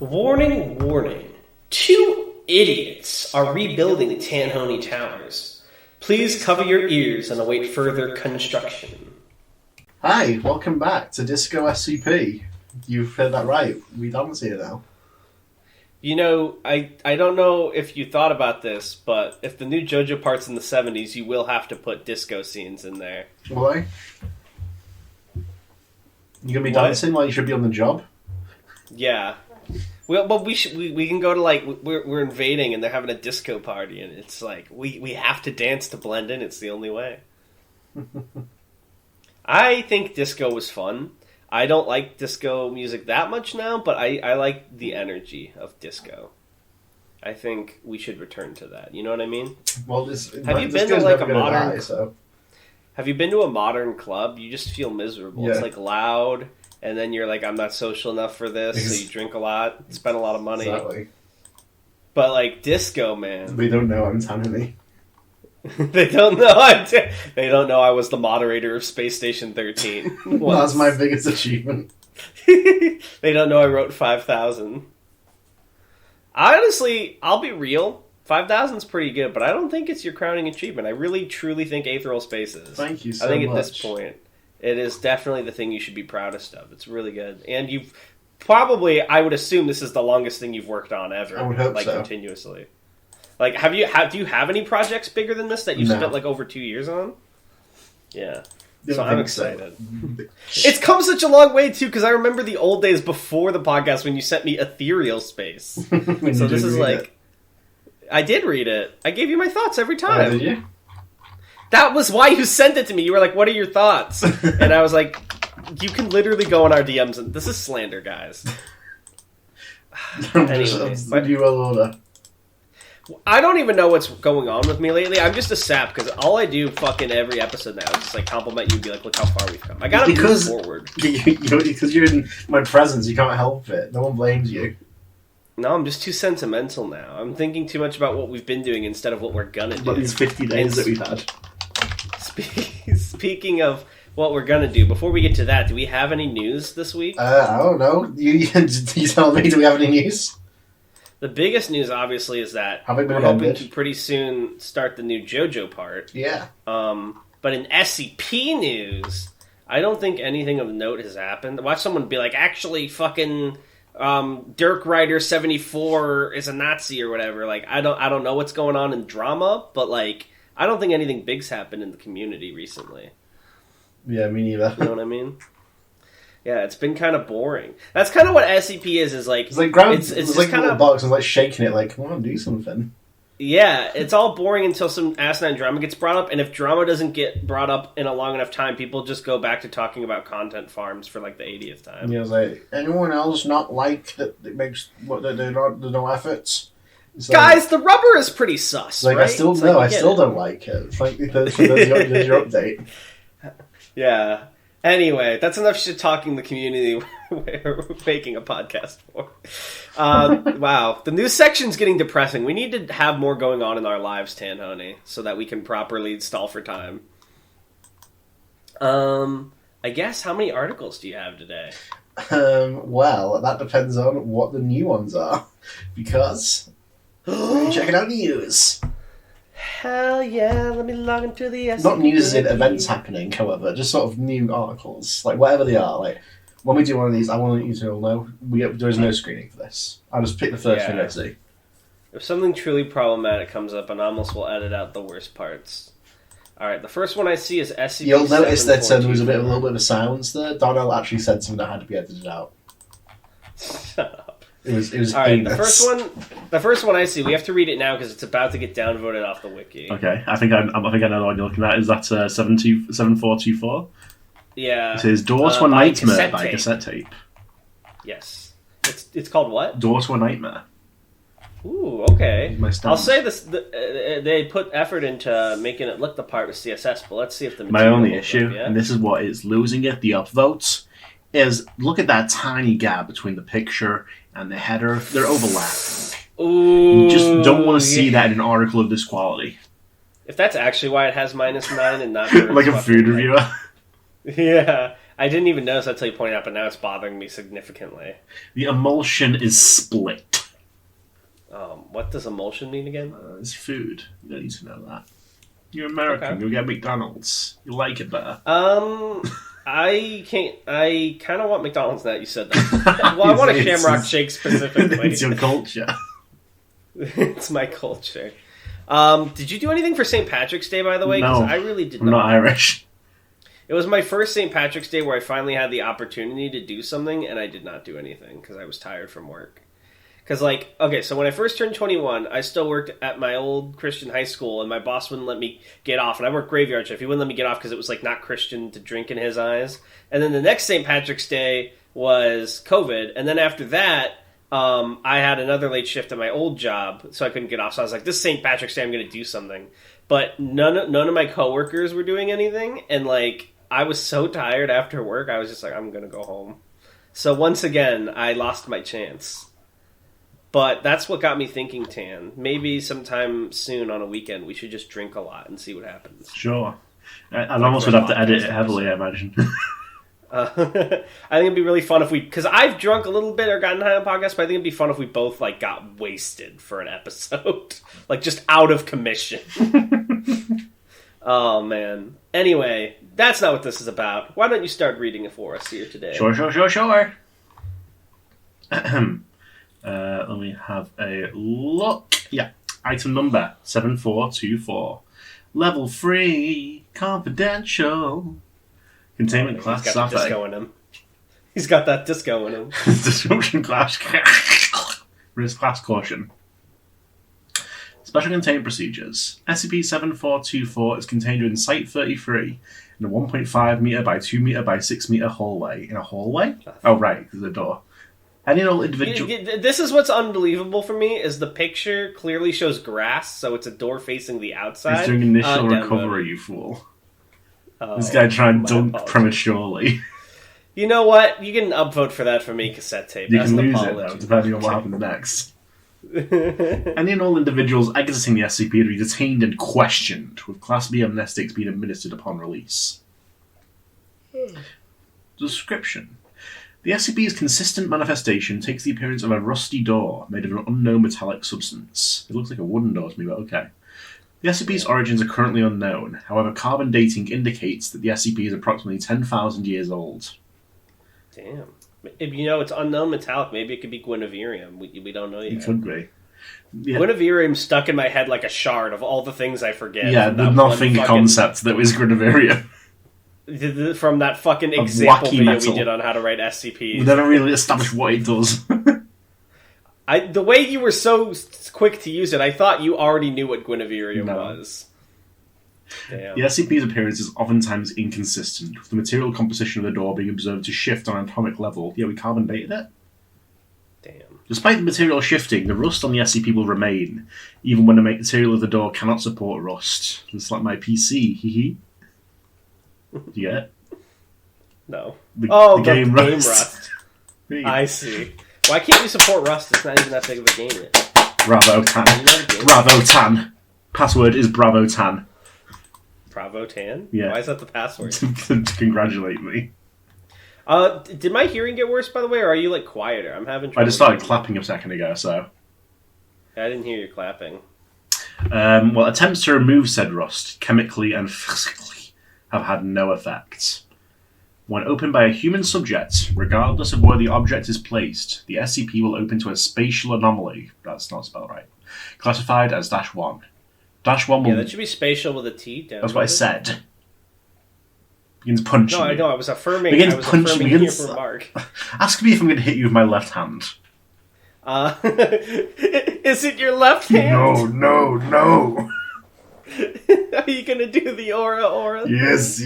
Warning, warning. 2 idiots are rebuilding Banhony Towers. Please cover your ears and await further construction. Hi, welcome back to Disco SCP. You've heard that right. We dance here now. You know, I don't know if you thought about this, but if the new JoJo part's in the 70s, you will have to put disco scenes in there. Why? You gonna be dancing while you should be on the job? Yeah. Well, but we can go to, like, we're invading and they're having a disco party, and it's like, we have to dance to blend in. It's the only way. I think disco was fun. I don't like disco music that much now, but I like the energy of disco. I think we should return to that. You know what I mean? Well, have you been to like a modern? Have you been to a modern club? You just feel miserable. Yeah. It's like loud, and then you're like, I'm not social enough for this. So you drink a lot, spend a lot of money. Exactly. But like disco, man. We don't know I'm Banhony. They don't know. They don't know I was the moderator of Space Station 13. That's my biggest achievement. They don't know I wrote 5,000. Honestly, I'll be real. 5,000's pretty good, but I don't think it's your crowning achievement. I really, truly think Aethereal Space is. Thank you so much. I think at this point, it is definitely the thing you should be proudest of. It's really good, and you've probably, I would assume, this is the longest thing you've worked on ever. I would hope so. Continuously. Like, do you have any projects bigger than this that you spent like over 2 years on? Yeah. So I'm excited. It's come such a long way too, because I remember the old days before the podcast when you sent me Ethereal Space. So this is like, I did read it. I gave you my thoughts every time. Did you? That was why you sent it to me. You were like, "What are your thoughts?" And I was like, "You can literally go on our DMs, and this is slander, guys." Anyway, I don't even know what's going on with me lately. I'm just a sap because all I do fucking every episode now is just like compliment you and be like, look how far we've come. I gotta move forward. Because you're in my presence, you can't help it. No one blames you. No, I'm just too sentimental now. I'm thinking too much about what we've been doing instead of what we're gonna do. But these 50 days that we've had. Speaking of what we're gonna do, before we get to that, do we have any news this week? I don't know. You tell me, do we have any news? The biggest news, obviously, is that we're hoping to pretty soon start the new JoJo part. Yeah. But in SCP news, I don't think anything of note has happened. Watch someone be like, actually, fucking Dirk Rider 74 is a Nazi or whatever. Like, I don't know what's going on in drama, but like, I don't think anything big's happened in the community recently. Yeah, me neither. You know what I mean? Yeah, it's been kind of boring. That's kind of what SCP is like... It's like it's like kind of a box and like shaking it like, come on, do something. Yeah, it's all boring until some asinine drama gets brought up, and if drama doesn't get brought up in a long enough time, people just go back to talking about content farms for like the 80th time. Yeah, it's like, anyone else not like that it makes... there's no efforts? Guys, the rubber is pretty sus, like, right? I still don't like it. It's like, there's your update. Yeah. Anyway, that's enough shit talking the community we're making a podcast for. Wow. The news section's getting depressing. We need to have more going on in our lives, Banhony, so that we can properly stall for time. I guess, how many articles do you have today? Well, that depends on what the new ones are. Because... checking out news. Hell yeah, let me log into the SCP. Not news in events happening, however, just sort of new articles, like whatever they are. Like when we do one of these, I want you to all know there is no screening for this. I'll just pick the first thing I see. If something truly problematic comes up, Anomalous will edit out the worst parts. Alright, the first one I see is SCP. You'll notice that there was a little bit of silence there. Donnell actually said something that had to be edited out. Shut up. It was all right. The first one I see. We have to read it now because it's about to get downvoted off the wiki. Okay, I think I know the one you're looking at. Is that 7424? Yeah. It says "Door to a Nightmare" by Cassette Tape. Yes. It's called what? Door to a Nightmare. Ooh, okay. I'll say this. They put effort into making it look the part with CSS, but let's see if the my only issue, and this is what is losing it, the upvotes, is look at that tiny gap between the picture and the header. They're overlapping. Ooh, you just don't want to see that in an article of this quality. If that's actually why it has -9 and not like a food reviewer. Yeah. I didn't even notice until you pointed out, but now it's bothering me significantly. The emulsion is split. What does emulsion mean again? It's food. You don't need to know that. You're American. Okay. You'll get McDonald's. You like it better. I can't. I kind of want McDonald's now that you said that. Well, I want a Shamrock Shake specifically. It's your culture. It's my culture. Did you do anything for St. Patrick's Day, by the way? No, I really did I'm not Irish. It was my first St. Patrick's Day where I finally had the opportunity to do something, and I did not do anything because I was tired from work. Because, so when I first turned 21, I still worked at my old Christian high school, and my boss wouldn't let me get off. And I worked graveyard shift. He wouldn't let me get off because it was, not Christian to drink in his eyes. And then the next St. Patrick's Day was COVID. And then after that, I had another late shift at my old job, so I couldn't get off. So I was like, this St. Patrick's Day, I'm going to do something. But none of my coworkers were doing anything. And, I was so tired after work, I was just like, I'm going to go home. So once again, I lost my chance. But that's what got me thinking, Tan. Maybe sometime soon on a weekend we should just drink a lot and see what happens. Sure. I almost would have to edit it heavily, I imagine. I think it'd be really fun if we... Because I've drunk a little bit or gotten high on podcasts, but I think it'd be fun if we both, got wasted for an episode. Just out of commission. Oh, man. Anyway, that's not what this is about. Why don't you start reading it for us here today? Sure. Let me have a look. Yeah. Item number 7424. Level 3. Confidential. Containment class. He's got the disco in him. He's got that disco in him. Disruption class. Risk class caution. Special containment procedures. SCP-7424 is contained in Site-33 in a 1.5 meter by 2 meter by 6 meter hallway. In a hallway? Oh, right. There's a door. Any and all individual... This is what's unbelievable for me, is the picture clearly shows grass, so it's a door facing the outside. He's doing initial recovery, you fool. This guy trying to dunk prematurely. You know what? You can upvote for that for me, cassette tape. You can lose it, though, depending on what happens next. Any and all individuals exiting the SCP to be detained and questioned, with Class B amnestics being administered upon release. Description. The SCP's consistent manifestation takes the appearance of a rusty door made of an unknown metallic substance. It looks like a wooden door to me, but okay. The SCP's origins are currently unknown. However, carbon dating indicates that the SCP is approximately 10,000 years old. Damn. If it's unknown metallic, maybe it could be Guineverium. We don't know yet. It could be. Yeah. Guineverium stuck in my head like a shard of all the things I forget. Yeah, the nothing concept that was Guineverium. From that fucking example video metal we did on how to write SCPs. We never really established what it does. The way you were so quick to use it, I thought you already knew what Guineverium was. Damn. The SCP's appearance is oftentimes inconsistent, with the material composition of the door being observed to shift on an atomic level. Yeah, we carbon dated it? Damn. Despite the material shifting, the rust on the SCP will remain, even when the material of the door cannot support rust. It's like my PC, hee. Do you get it? No. The game Rust. I see. Why can't you support Rust? It's not even that big of a game yet. Bravo Tan. Bravo Tan. Password is Bravo Tan. Bravo Tan? Yeah. Why is that the password? To congratulate me. Did my hearing get worse, by the way, or are you, quieter? I'm having trouble. I just started clapping a second ago, so... I didn't hear you clapping. Attempts to remove said rust, chemically and physically, have had no effects. When opened by a human subject, regardless of where the object is placed, the SCP will open to a spatial anomaly. That's not spelled right. Classified as -1. -1 will... Yeah, that should be spatial with a T down. That's what I said. Begins punching. No, I know. I was affirming. Your remark. Ask me if I'm going to hit you with my left hand. Is it your left hand? No. Are you going to do the aura? Yes.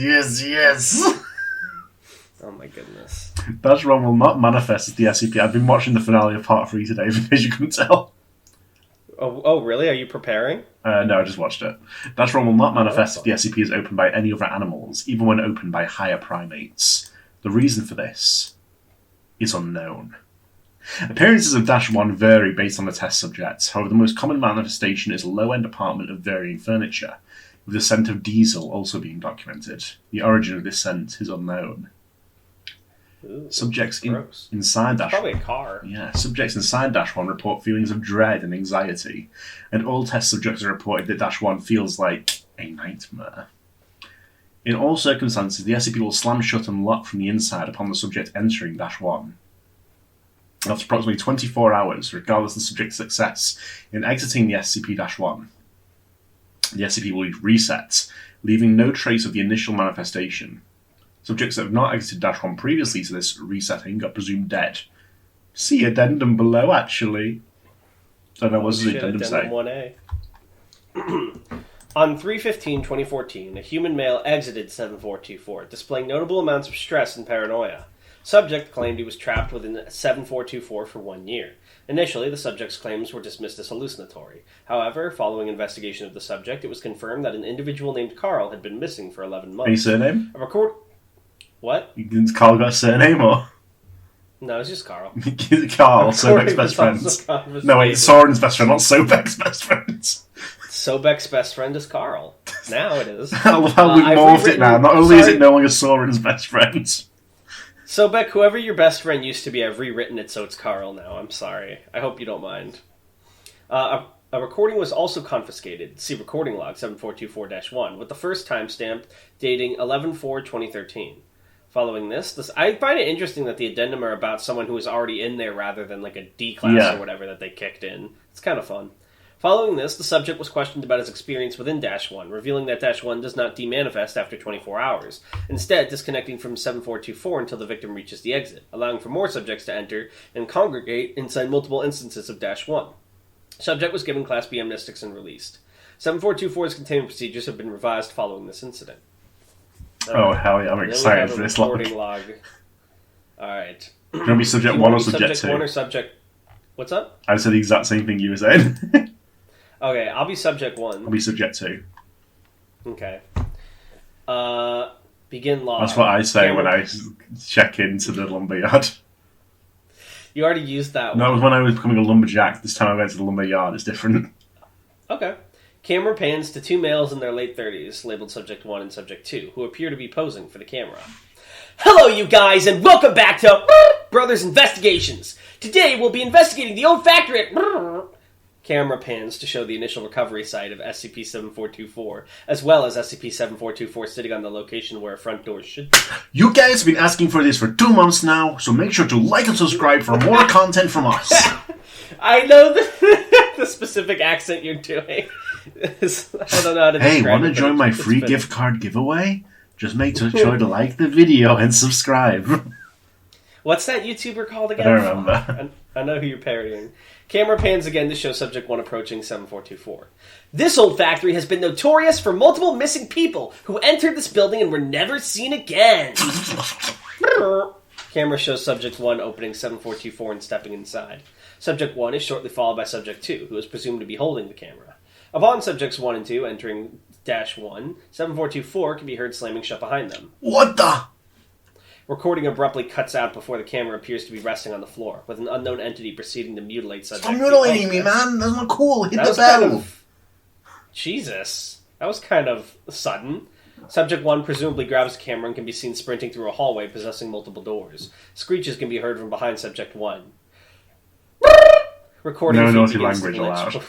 Oh my goodness. -1 will not manifest as the SCP. I've been watching the finale of Part 3 today, as you couldn't tell. Oh, really? Are you preparing? No, I just watched it. -1 will not manifest if the SCP is opened by any other animals, even when opened by higher primates. The reason for this is unknown. Appearances of -1 vary based on the test subjects. However, the most common manifestation is a low-end apartment of varying furniture, with the scent of diesel also being documented. The origin of this scent is unknown. Ooh, Subjects gross. inside Dash... Probably a car. Yeah, subjects inside Dash 1 report feelings of dread and anxiety, and all test subjects are reported that Dash 1 feels like a nightmare. In all circumstances, the SCP will slam shut and lock from the inside upon the subject entering Dash 1. After approximately 24 hours, regardless of the subject's success in exiting the SCP-1, the SCP will reset, leaving no trace of the initial manifestation. Subjects that have not exited Dash 1 previously to this resetting are presumed dead. See addendum below, actually. Don't know, what does the addendum say? 1A. On 3/15/2014, a human male exited 7424, displaying notable amounts of stress and paranoia. Subject claimed he was trapped within 7424 for 1 year. Initially, the subject's claims were dismissed as hallucinatory. However, following investigation of the subject, it was confirmed that an individual named Carl had been missing for 11 months. Any surname? What? Carl got a surname, or? No, it's just Carl. Carl, Sobek's best friend. No, wait, Soren's best friend, not Sobek's best friend. Sobek's best friend is Carl. Now it is. I love how we've morphed it now. Not only is it no longer Soren's best friend. Sobek, whoever your best friend used to be, I've rewritten it so it's Carl now. I'm sorry. I hope you don't mind. A recording was also confiscated. See recording log 7424-1, with the first timestamp dating 11/4/2013. Following this, I find it interesting that the addendum are about someone who was already in there rather than like a D class or whatever that they kicked in. It's kind of fun. Following this, the subject was questioned about his experience within Dash 1, revealing that Dash 1 does not demanifest after 24 hours, instead disconnecting from 7424 until the victim reaches the exit, allowing for more subjects to enter and congregate inside multiple instances of Dash 1. Subject was given Class B amnestics and released. 7424's containment procedures have been revised following this incident. Oh, hell yeah, I'm excited for this log. Alright. Do you want to be subject 1 or subject 2? Subject 1 or subject... What's up? I said the exact same thing you were saying. Okay, I'll be subject 1. I'll be subject 2. Okay. Begin log. That's what I say when I check into the lumberyard. You already used that one. No, it was when I was becoming a lumberjack. This time I went to the lumberyard. It's different. Okay. Camera pans to 2 males in their late 30s, labeled Subject 1 and Subject 2, who appear to be posing for the camera. Hello, you guys, and welcome back to Brothers Investigations. Today we'll be investigating the old factory at... Camera pans to show the initial recovery site of SCP-7424, as well as SCP-7424 sitting on the location where a front door should be. You guys have been asking for this for 2 months now, so make sure to like and subscribe for more content from us. I know the specific accent you're doing. I don't know how to describe it. Hey, want to join my free gift card giveaway? Just make sure to like the video and subscribe. What's that YouTuber called again? I don't remember. I know who you're parodying. Camera pans again to show Subject 1 approaching 7424. This old factory has been notorious for multiple missing people who entered this building and were never seen again. Camera shows Subject 1 opening 7424 and stepping inside. Subject 1 is shortly followed by Subject 2, who is presumed to be holding the camera. Upon Subjects 1 and 2 entering Dash 1, 7424 can be heard slamming shut behind them. What the? Recording abruptly cuts out before the camera appears to be resting on the floor, with an unknown entity proceeding to mutilate Subject 2. Stop mutilating me, man! That's not cool! Hit the bell! Jesus. That was kind of sudden. Subject 1 presumably grabs the camera and can be seen sprinting through a hallway possessing multiple doors. Screeches can be heard from behind Subject 1. Recording no naughty language allowed.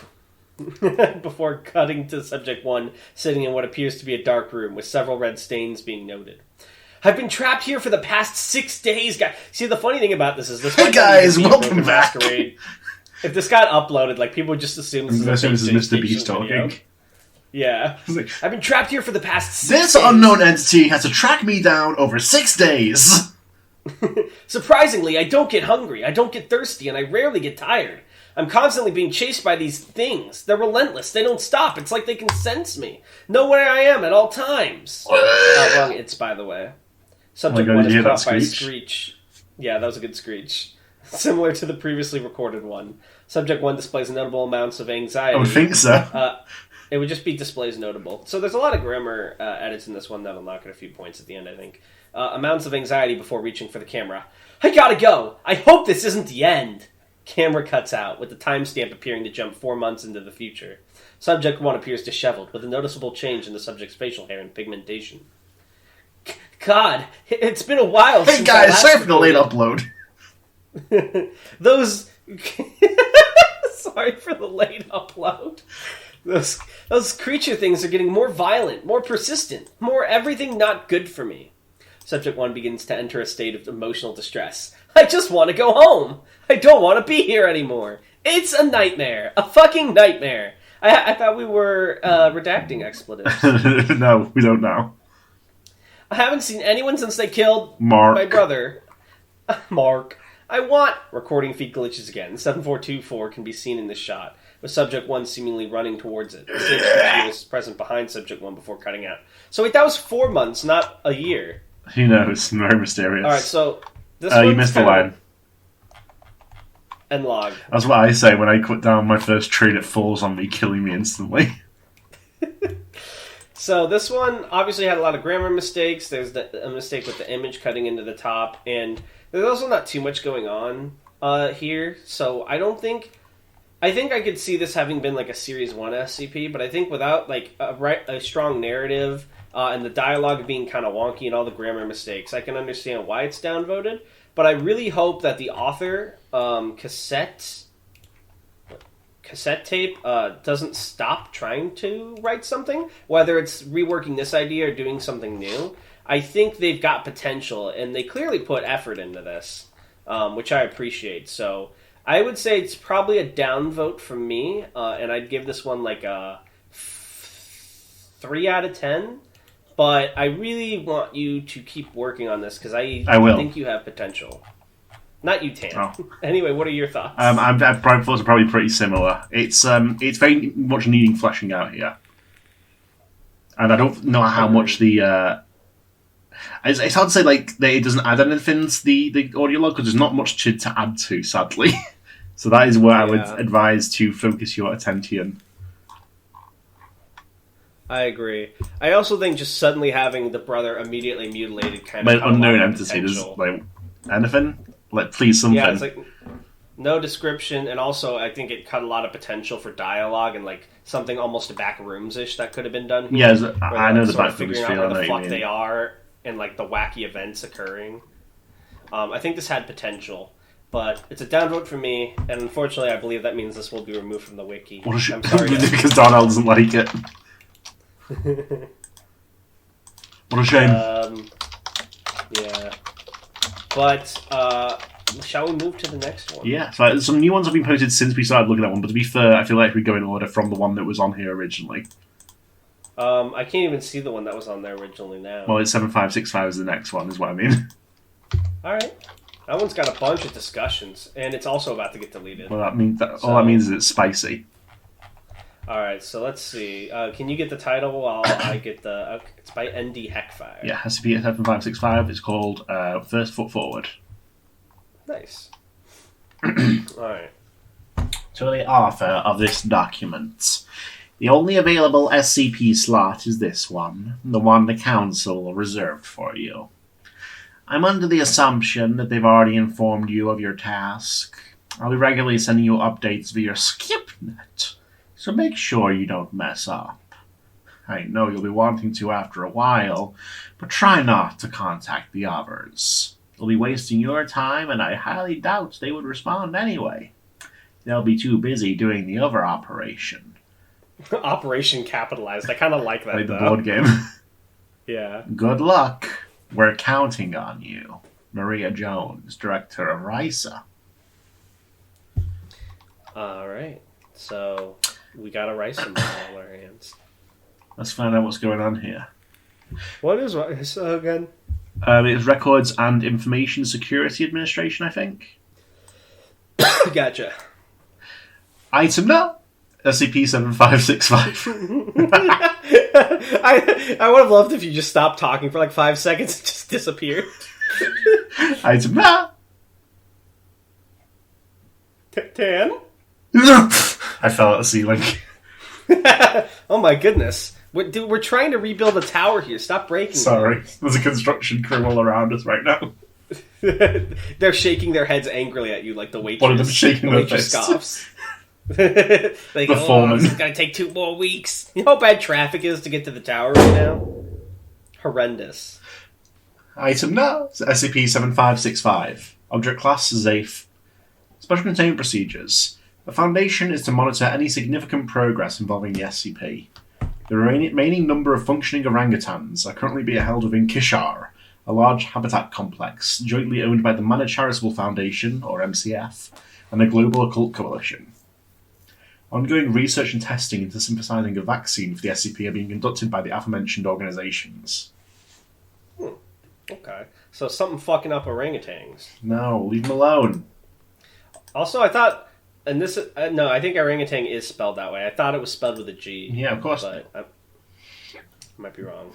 Before cutting to Subject 1 sitting in what appears to be a dark room with several red stains being noted. I've been trapped here for the past 6 days, guys. See, the funny thing about this is this. Hey guys, welcome back. If this got uploaded, like people would just assume this is Mr. Beast talking. Yeah, I've been trapped here for the past 6 days. This unknown entity has to track me down over 6 days. Surprisingly, I don't get hungry, I don't get thirsty, and I rarely get tired. I'm constantly being chased by these things. They're relentless. They don't stop. It's like they can sense me. Know where I am at all times. Wrong it's, by the way. Subject 1 is caught by a screech. Yeah, that was a good screech. Similar to the previously recorded one. Subject 1 displays notable amounts of anxiety. I would think so. It would just be displays notable. So there's a lot of grammar edits in this one that'll knock it a few points at the end, I think. Amounts of anxiety before reaching for the camera. I gotta go! I hope this isn't the end! Camera cuts out, with the timestamp appearing to jump 4 months into the future. Subject 1 appears disheveled, with a noticeable change in the subject's facial hair and pigmentation. God, it's been a while Hey since guys, sorry for the late upload. Those... Sorry for the late upload. Those creature things are getting more violent, more persistent, more everything not good for me. Subject 1 begins to enter a state of emotional distress. I just want to go home. I don't want to be here anymore. It's a nightmare. A fucking nightmare. I thought we were redacting expletives. No, we don't now. I haven't seen anyone since they killed Mark. my brother. Mark. I want... Recording feed glitches again. 7424 can be seen in this shot, with Subject 1 seemingly running towards it. The same creature was present behind Subject 1 before cutting out. So wait, that was 4 months, not a year. Who knows? Very mysterious. Alright, so... this you missed the line. And log. That's what I say when I put down my first tree and it falls on me, killing me instantly. So this one obviously had a lot of grammar mistakes. There's a mistake with the image cutting into the top, and there's also not too much going on here. So I think I could see this having been like a Series 1 SCP, but I think without like a strong narrative and the dialogue being kind of wonky and all the grammar mistakes, I can understand why it's downvoted. But I really hope that the author, cassette tape, doesn't stop trying to write something, whether it's reworking this idea or doing something new. I think they've got potential, and they clearly put effort into this, which I appreciate. So I would say it's probably a downvote from me, and I'd give this one like a 3 out of 10. But I really want you to keep working on this, because I think you have potential. Not you, Tan. Oh. Anyway, what are your thoughts? My thoughts are probably pretty similar. It's very much needing fleshing out here. And I don't know how much the... It's hard to say, like, it doesn't add anything to the audio log, because there's not much to add to, sadly. So that is where I would advise to focus your attention. I agree. I also think just suddenly having the brother immediately mutilated kind of... But unknown entity, does like anything? Like, please, something. Yeah, it's like no description, and also I think it cut a lot of potential for dialogue and like something almost backrooms-ish that could have been done here. Yeah, I know the backrooms figuring out where the fuck they are and like the wacky events occurring. I think this had potential, but it's a downvote for me, and unfortunately I believe that means this will be removed from the wiki. I'm sorry, because Darnell doesn't like it. What a shame. Yeah. But, shall we move to the next one? Yeah, so some new ones have been posted since we started looking at one, but to be fair, I feel like we go in order from the one that was on here originally. I can't even see the one that was on there originally now. Well, it's 7565 is the next one, is what I mean. Alright. That one's got a bunch of discussions, and it's also about to get deleted. Well, all that means is it's spicy. Alright, so let's see. Can you get the title while I get the... it's by ND Heckfire. Yeah, SCP-7565. It's called First Foot Forward. Nice. Alright. To the author of this document. The only available SCP slot is this one, the one the Council reserved for you. I'm under the assumption that they've already informed you of your task. I'll be regularly sending you updates via SkipNet. So make sure you don't mess up. I know you'll be wanting to after a while, but try not to contact the others. You'll be wasting your time, and I highly doubt they would respond anyway. They'll be too busy doing the other operation. Operation capitalized. I kind of like that, like though. The board game. Yeah. Good luck. We're counting on you. Maria Jones, director of RISA. Alright. So... we got a rice in on our hands. Let's find out what's going on here. What is rice again? It's Records and Information Security Administration, I think. Gotcha. Item no. SCP-7565. I would have loved if you just stopped talking for like 5 seconds and just disappeared. Item no. Tan? I fell at the ceiling. Oh my goodness. We're trying to rebuild a tower here. Stop breaking. Sorry. There's a construction crew all around us right now. They're shaking their heads angrily at you like the waitress. One of them shaking their fists. Scoffs. Like, the foreman. This is going to take 2 more weeks. You know how bad traffic is to get to the tower right now? Horrendous. Item now, SCP-7565. Object class, Zafe. Special containment procedures. The Foundation is to monitor any significant progress involving the SCP. The remaining number of functioning orangutans are currently being held within Kishar, a large habitat complex jointly owned by the Manor Charitable Foundation, or MCF, and the Global Occult Coalition. Ongoing research and testing into synthesizing a vaccine for the SCP are being conducted by the aforementioned organizations. Okay. So something fucking up orangutans. No, leave them alone. Also, I thought, and this no, I think orangutan is spelled that way. I thought it was spelled with a G. Yeah, of course. But I might be wrong.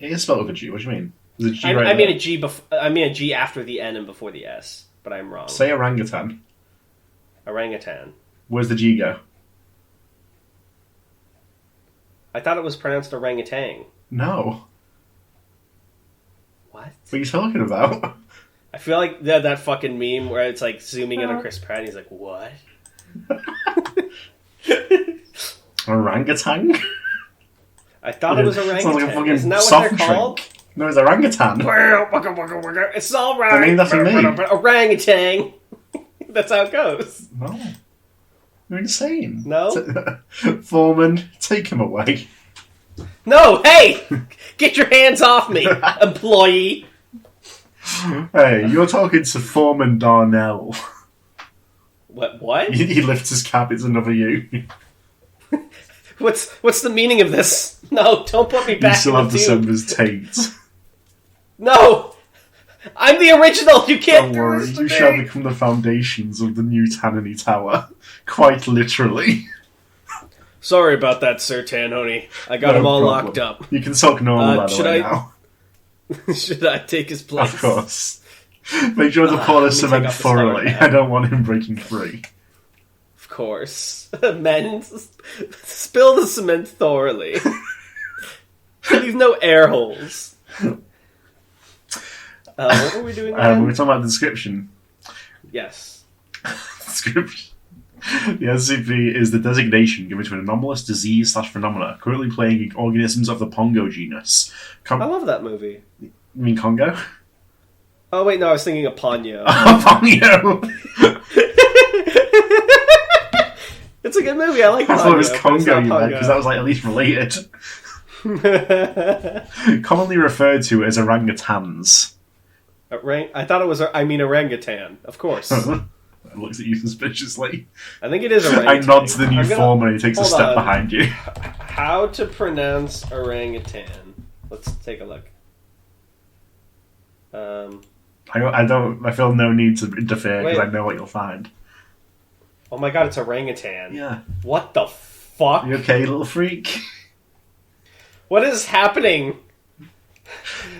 It is spelled with a G. What do you mean? There's a G I mean a G. I mean a G after the N and before the S. But I'm wrong. Say orangutan. Orangutan. Where's the G go? I thought it was pronounced orangutan. No. What? What are you talking about? I feel like that fucking meme where it's like zooming in on Chris Pratt and he's like, what? Orangutan? I thought it was orangutan. Sounds like a fucking Isn't that what soft they're called? drink. No, it's orangutan. It's all right. I mean, that's for me. Orangutan. That's how it goes. No. You're insane. No? Foreman, take him away. No, hey! Get your hands off me, employee. Hey, you're talking to Foreman Darnell. What? He lifts his cap, it's another you. What's the meaning of this? No, don't put me back You still in have the tube. December's Tate. No! I'm the original! You can't Don't worry, you shall become the foundations of the new Banhony Tower. Quite literally. Sorry about that, Sir Banhony. I got him all problem. locked up. You can talk normal, by the way, now. Should I take his place? Of course. Make sure to pour the cement thoroughly. I don't want him breaking free. Of course. Men, spill the cement thoroughly. Leave no air holes. What were we doing again? We were talking about the description. Yes. Description. The SCP is the designation given to an anomalous disease/phenomena currently plaguing organisms of the Pongo genus. I love that movie. You mean Congo? Oh wait, no, I was thinking of Ponyo. Pongo! It's a good movie, I like Ponyo. I thought it was Congo you meant, Pongo. because that was like at least related. Commonly referred to as orangutans. I thought it was, orangutan, of course. It looks at you suspiciously. I think it is orangutan. I nod to the new foreman and he takes a step behind you. How to pronounce orangutan? Let's take a look. I feel no need to interfere because I know what you'll find. Oh my god, it's orangutan. Yeah. What the fuck? You okay, little freak? What is happening?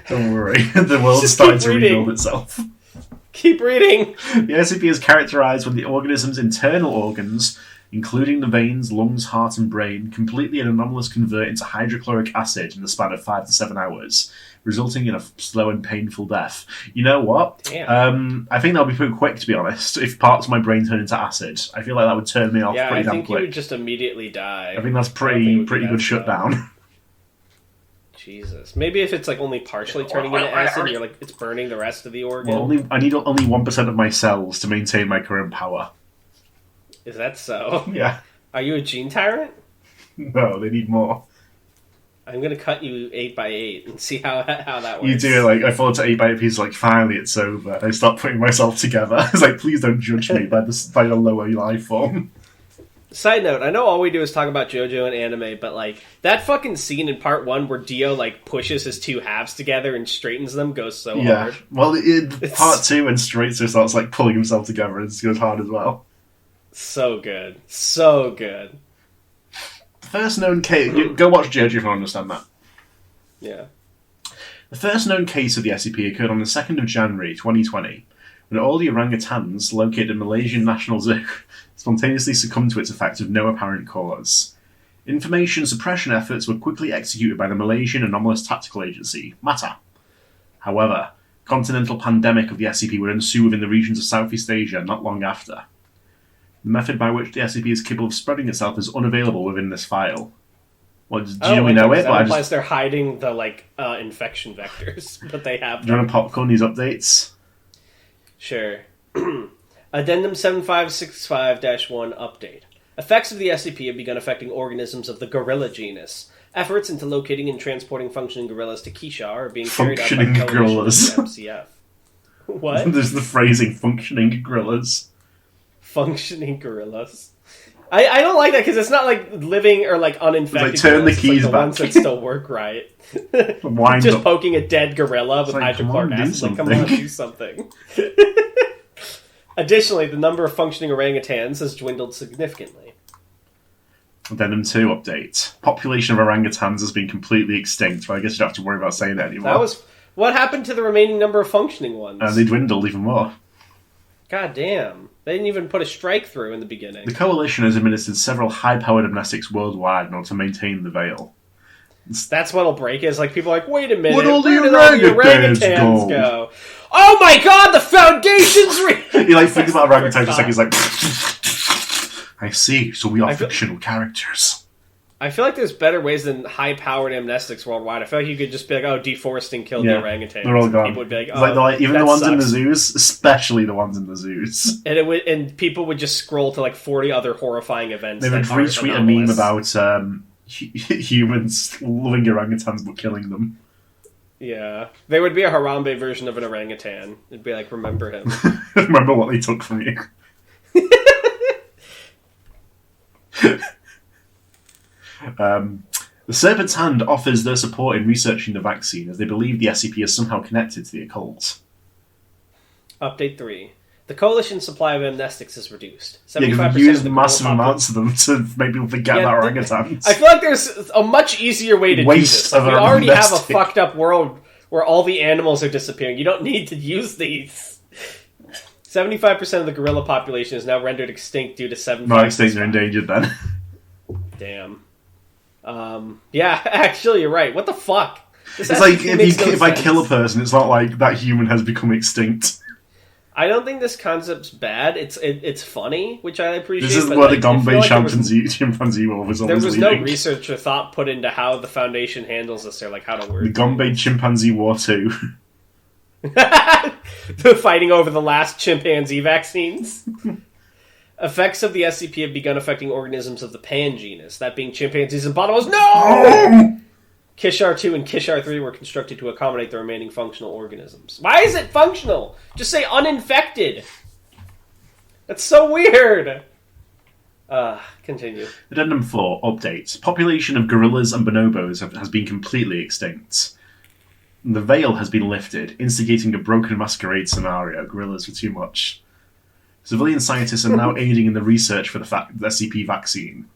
Don't worry, the world's starting to rebuild itself. Keep reading. The SCP is characterized when the organism's internal organs, including the veins, lungs, heart, and brain, completely and anomalous convert into hydrochloric acid in the span of 5 to 7 hours, resulting in a slow and painful death. You know what? Damn. I think that'll be pretty quick, to be honest. If parts of my brain turn into acid, I feel like that would turn me off pretty damn quick. Yeah, I think you would just immediately die. I think that's pretty good shutdown. Jesus. Maybe if it's like only partially turning into acid, you're like it's burning the rest of the organ. Well, I need only 1% of my cells to maintain my current power. Is that so? Yeah. Are you a gene tyrant? No, they need more. I'm gonna cut you 8x8 and see how that works. You do it like I fall into 8x8 pieces. Like finally, it's over. I start putting myself together. It's like please don't judge me by the lower life form. Side note, I know all we do is talk about JoJo and anime, but like that fucking scene in part 1 where Dio like pushes his two halves together and straightens them goes so hard. Well, in part 2 when Straitzer starts like pulling himself together, it goes hard as well. So good. So good. The first known case... Go watch JoJo if you want to understand that. Yeah. The first known case of the SCP occurred on the 2nd of January 2020, when all the orangutans located in Malaysian National Zoo spontaneously succumbed to its effect of no apparent cause. Information suppression efforts were quickly executed by the Malaysian Anomalous Tactical Agency, MATA. However, continental pandemic of the SCP would ensue within the regions of Southeast Asia not long after. The method by which the SCP is capable of spreading itself is unavailable within this file. Well, we know it? That implies they're hiding the infection vectors, but they have. Do you want to popcorn these updates? Sure. Addendum 7565-1 update. Effects of the SCP have begun affecting organisms of the gorilla genus. Efforts into locating and transporting functioning gorillas to Kishar are being carried out by gorillas. MCF. What? There's the phrasing functioning gorillas. Functioning gorillas. I don't like that because it's not like living or uninfected. Like turn the keys the back. Ones that still work right. Just poking a dead gorilla with hydrochloric acid. Come on, do something. Additionally, the number of functioning orangutans has dwindled significantly. Addendum 2 update. Population of orangutans has been completely extinct, but I guess you don't have to worry about saying that anymore. What happened to the remaining number of functioning ones? They dwindled even more. God damn. They didn't even put a strike through in the beginning. The Coalition has administered several high-powered amnestics worldwide in order to maintain the Veil. That's what'll break it. Is people are like, wait a minute, where did all the orangutans go? Oh my god, the Foundation's He thinks about orangutans just he's like... I see, so we are fictional characters. I feel like there's better ways than high-powered amnestics worldwide. I feel like you could just be like, oh, deforesting killed the orangutans. They're all gone. People would be like, oh, even the ones in the zoos, especially the ones in the zoos. And people would just scroll to 40 other horrifying events. They would retweet a meme about humans loving orangutans but killing them. Yeah. They would be a Harambe version of an orangutan. It'd be like, remember him. Remember what they took from you. The Serpent's Hand offers their support in researching the vaccine, as they believe the SCP is somehow connected to the occult. Update 3. The Coalition's supply of amnestics is reduced. 75% we used massive amounts of them to make people forget about orangutans. I feel like there's a much easier way to do this. We already have a fucked up world where all the animals are disappearing. You don't need to use these. 75% of the gorilla population is now rendered extinct due to 7. Not extinct, they're endangered then. Damn. Yeah, actually, you're right. What the fuck? It's like if I kill a person, it's not like that human has become extinct. I don't think this concept's bad. It's funny, which I appreciate. This is where the Gombe chimpanzee war was always leading. There was no research or thought put into how the Foundation handles this or how to work. The Gombe chimpanzee war 2. Fighting over the last chimpanzee vaccines. Effects of the SCP have begun affecting organisms of the Pan genus, that being chimpanzees and bonobos. No! Kishar 2 and Kishar 3 were constructed to accommodate the remaining functional organisms. Why is it functional? Just say uninfected. That's so weird. Continue. Addendum 4, update. Population of gorillas and bonobos has been completely extinct. The veil has been lifted, instigating a broken masquerade scenario. Gorillas were too much. Civilian scientists are now aiding in the research for the SCP vaccine.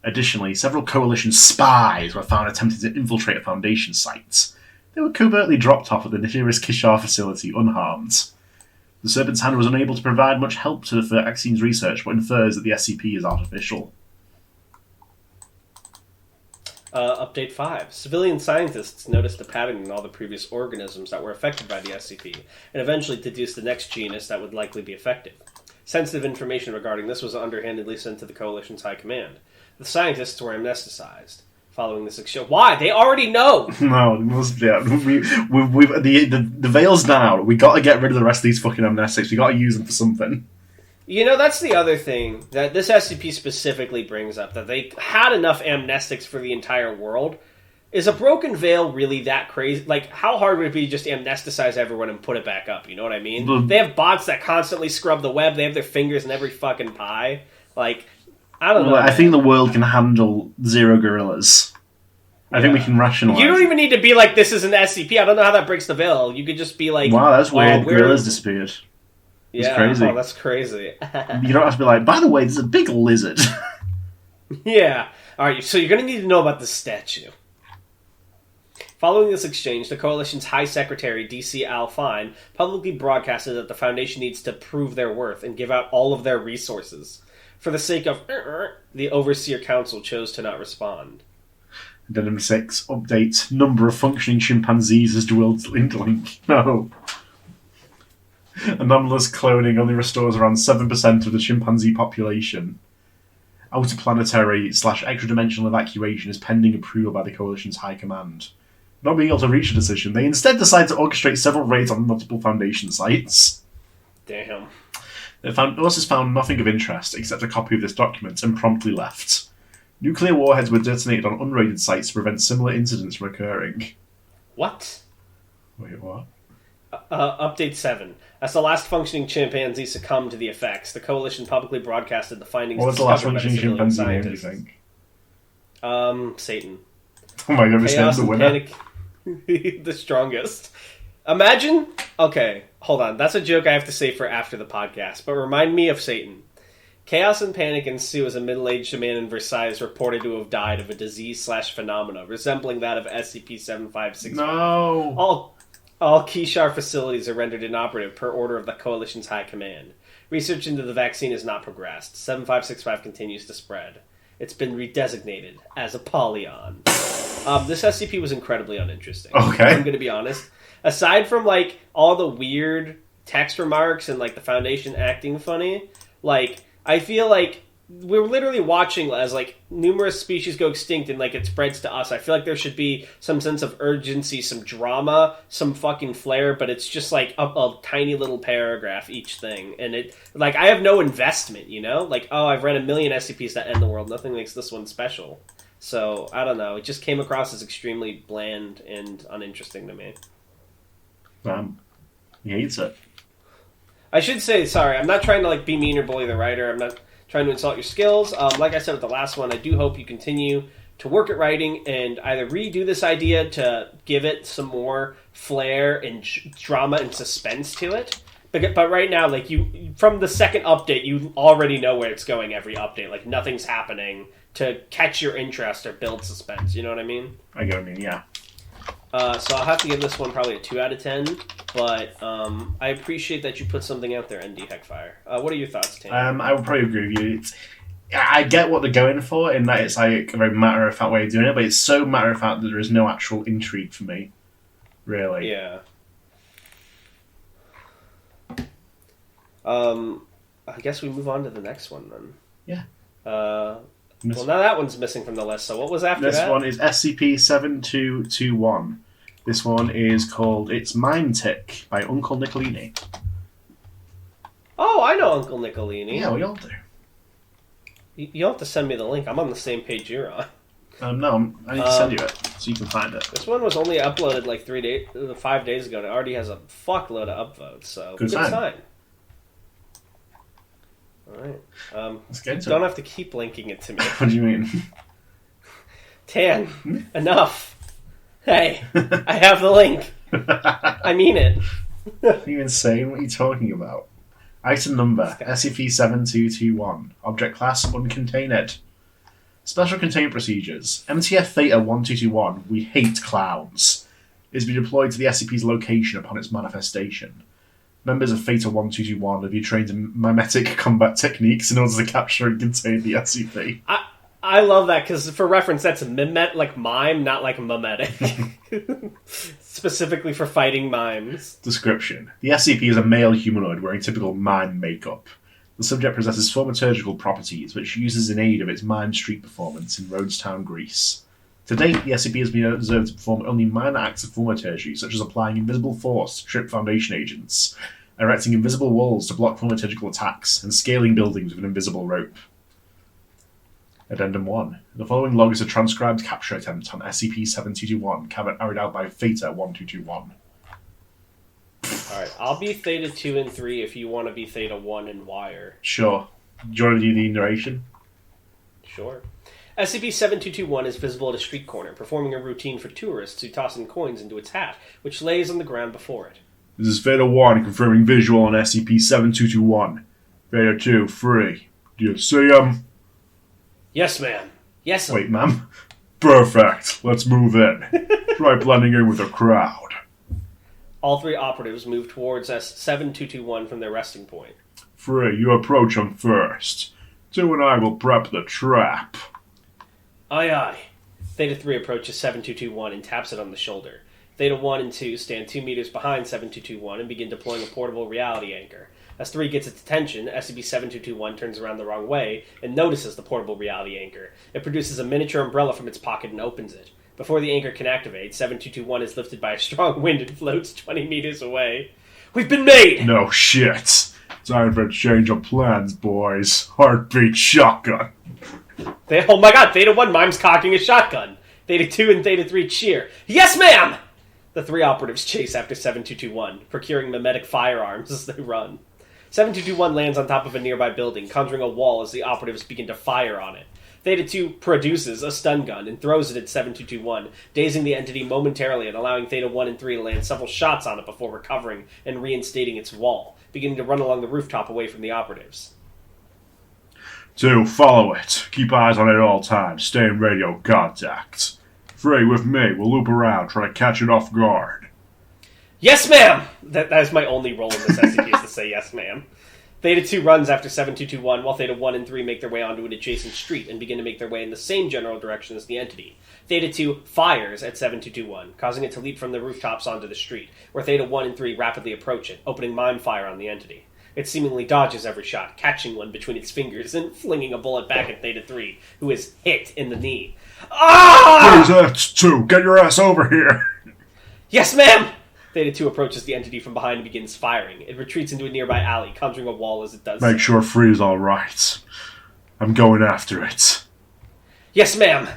Additionally, several Coalition spies were found attempting to infiltrate a Foundation site. They were covertly dropped off at the nearest Kishar facility unharmed. The Serpent's Hand was unable to provide much help to the vaccine's research, but infers that the SCP is artificial. Update 5. Civilian scientists noticed a pattern in all the previous organisms that were affected by the SCP, and eventually deduced the next genus that would likely be effective. Sensitive information regarding this was underhandedly sent to the Coalition's High Command. The scientists were amnesticized. Following this exchange, why? They already know. No, the veil's down. We got to get rid of the rest of these fucking amnestics. We got to use them for something. That's the other thing that this SCP specifically brings up, that they had enough amnestics for the entire world. Is a broken veil really that crazy? How hard would it be to just amnesticize everyone and put it back up? You know what I mean? They have bots that constantly scrub the web. They have their fingers in every fucking pie. I don't know. I think the world can handle 0 gorillas. I think we can rationalize. You don't even need to be like, this is an SCP. I don't know how that breaks the veil. You could just be like, wow, that's weird. Gorillas disappeared. Yeah, crazy. Oh, that's crazy. You don't have to be like, by the way, there's a big lizard. Yeah. Alright, so you're going to need to know about this statue. Following this exchange, the Coalition's High Secretary, D.C. Al Fine, publicly broadcasted that the Foundation needs to prove their worth and give out all of their resources. For the sake of the Overseer Council chose to not respond. Addendum 6, update. Number of functioning chimpanzees has dwindling. No. Anomalous cloning only restores around 7% of the chimpanzee population. outerplanetary/extra-dimensional evacuation is pending approval by the Coalition's High Command. Not being able to reach a decision, they instead decide to orchestrate several raids on multiple Foundation sites. Damn. Ursus found nothing of interest except a copy of this document and promptly left. Nuclear warheads were detonated on unraided sites to prevent similar incidents from occurring. What? Wait, what? Update 7. As the last functioning chimpanzee succumbed to the effects, the Coalition publicly broadcasted the findings. What was the last functioning chimpanzee name, do you think? Satan. Oh my god, Chaos the and winner. Panic. The strongest. Imagine... Okay, hold on. That's a joke I have to say for after the podcast, but remind me of Satan. Chaos and panic ensue as a middle-aged man in Versailles is reported to have died of a disease/phenomena resembling that of SCP-7565. No! All Kishar facilities are rendered inoperative per order of the Coalition's High Command. Research into the vaccine has not progressed. 7565 continues to spread. It's been redesignated as Apollyon. This SCP was incredibly uninteresting. Okay. I'm going to be honest. Aside from, like, all the weird text remarks and, like, the Foundation acting funny, like, I feel like we're literally watching as, like, numerous species go extinct and, like, it spreads to us. I feel like there should be some sense of urgency, some drama, some fucking flair, but it's just, like, a tiny little paragraph each thing. And it, like, I have no investment, you know? Like, oh, I've read a million SCPs that end the world. Nothing makes this one special. So, I don't know. It just came across as extremely bland and uninteresting to me. He hates it. I should say, sorry, I'm not trying to, like, be mean or bully the writer. I'm not trying to insult your skills. Like I said with the last one, I do hope you continue to work at writing and either redo this idea to give it some more flair and drama and suspense to it. But right now, like, you, from the second update, you already know where it's going every update. Like, nothing's happening to catch your interest or build suspense. You know what I mean? I get what you mean, yeah. So I'll have to give this one probably a 2 out of 10, but I appreciate that you put something out there, ND Heckfire. What are your thoughts, Tam? I would probably agree with you. I get what they're going for in that it's like a very matter-of-fact way of doing it, but it's so matter-of-fact that there is no actual intrigue for me, really. Yeah. I guess we move on to the next one, then. Yeah. Well, now that one's missing from the list, so what was after that? This one is SCP-7221. This one is called It's Mime Tick by Uncle Nicolini. Oh, I know Uncle Nicolini. Yeah, we all do. You don't have to send me the link. I'm on the same page you're on. No, I need to send you it so you can find it. This one was only uploaded like 5 days ago, and it already has a fuckload of upvotes, so good sign. Alright. Let's get to don't it. have to keep linking it to me. What do you mean? Tan, enough. Hey, I have the link. I mean it. Are you insane? What are you talking about? Item number, SCP-7221. Object class, uncontained. Special containment procedures. MTF Theta 1221, we hate clowns, is to be deployed to the SCP's location upon its manifestation. Members of Theta 1221 have been trained in mimetic combat techniques in order to capture and contain the SCP. I love that, because for reference, that's like mime, not like mimetic. Specifically for fighting mimes. Description. The SCP is a male humanoid wearing typical mime makeup. The subject possesses thaumaturgical properties, which uses in aid of its mime street performance in Rhodestown, Greece. To date, the SCP has been observed to perform only minor acts of thaumaturgy, such as applying invisible force to trip Foundation agents, erecting invisible walls to block thaumaturgical attacks, and scaling buildings with an invisible rope. Addendum 1. The following log is a transcribed capture attempt on SCP-7221, carried out by Theta 1221. Alright, I'll be Theta 2 and 3 if you want to be Theta 1 and Wire. Sure. Do you want to do the narration? Sure. SCP-7221 is visible at a street corner, performing a routine for tourists who toss in coins into its hat, which lays on the ground before it. This is Theta 1 confirming visual on SCP-7221. Theta 2, free. Do you see him? Yes, ma'am. Yes, Wait, ma'am. Perfect. Let's move in. Try blending in with the crowd. All three operatives move towards S-7221 from their resting point. Free, you approach him first. 2 and I will prep the trap. Aye, aye. Theta 3 approaches 7221 and taps it on the shoulder. Theta 1 and 2 stand 2 meters behind 7221 and begin deploying a portable reality anchor. As 3 gets its attention, SCP-7221 turns around the wrong way and notices the portable reality anchor. It produces a miniature umbrella from its pocket and opens it. Before the anchor can activate, 7221 is lifted by a strong wind and floats 20 meters away. We've been made! No shit. Time for a change of plans, boys. Heartbeat shotgun. Oh my god, Theta 1 mimes cocking a shotgun. Theta 2 and Theta 3 cheer. Yes, ma'am! The 3 operatives chase after 7221, procuring mimetic firearms as they run. 7221 lands on top of a nearby building, conjuring a wall as the operatives begin to fire on it. Theta 2 produces a stun gun and throws it at 7221, dazing the entity momentarily and allowing Theta 1 and 3 to land several shots on it before recovering and reinstating its wall, beginning to run along the rooftop away from the operatives. 2, follow it. Keep eyes on it at all times. Stay in radio contact. 3, with me. We'll loop around, try to catch it off guard. Yes, ma'am! That is my only role in this SCP is to say yes, ma'am. Theta 2 runs after 7221, while Theta 1 and 3 make their way onto an adjacent street and begin to make their way in the same general direction as the entity. Theta 2 fires at 7221, causing it to leap from the rooftops onto the street, where Theta 1 and 3 rapidly approach it, opening mine fire on the entity. It seemingly dodges every shot, catching one between its fingers and flinging a bullet back at Theta 3, who is hit in the knee. Ah! What is that, 2? Get your ass over here! Yes, ma'am! Theta 2 approaches the entity from behind and begins firing. It retreats into a nearby alley, conjuring a wall as it does so. Make sure 3 is alright. I'm going after it. Yes, ma'am!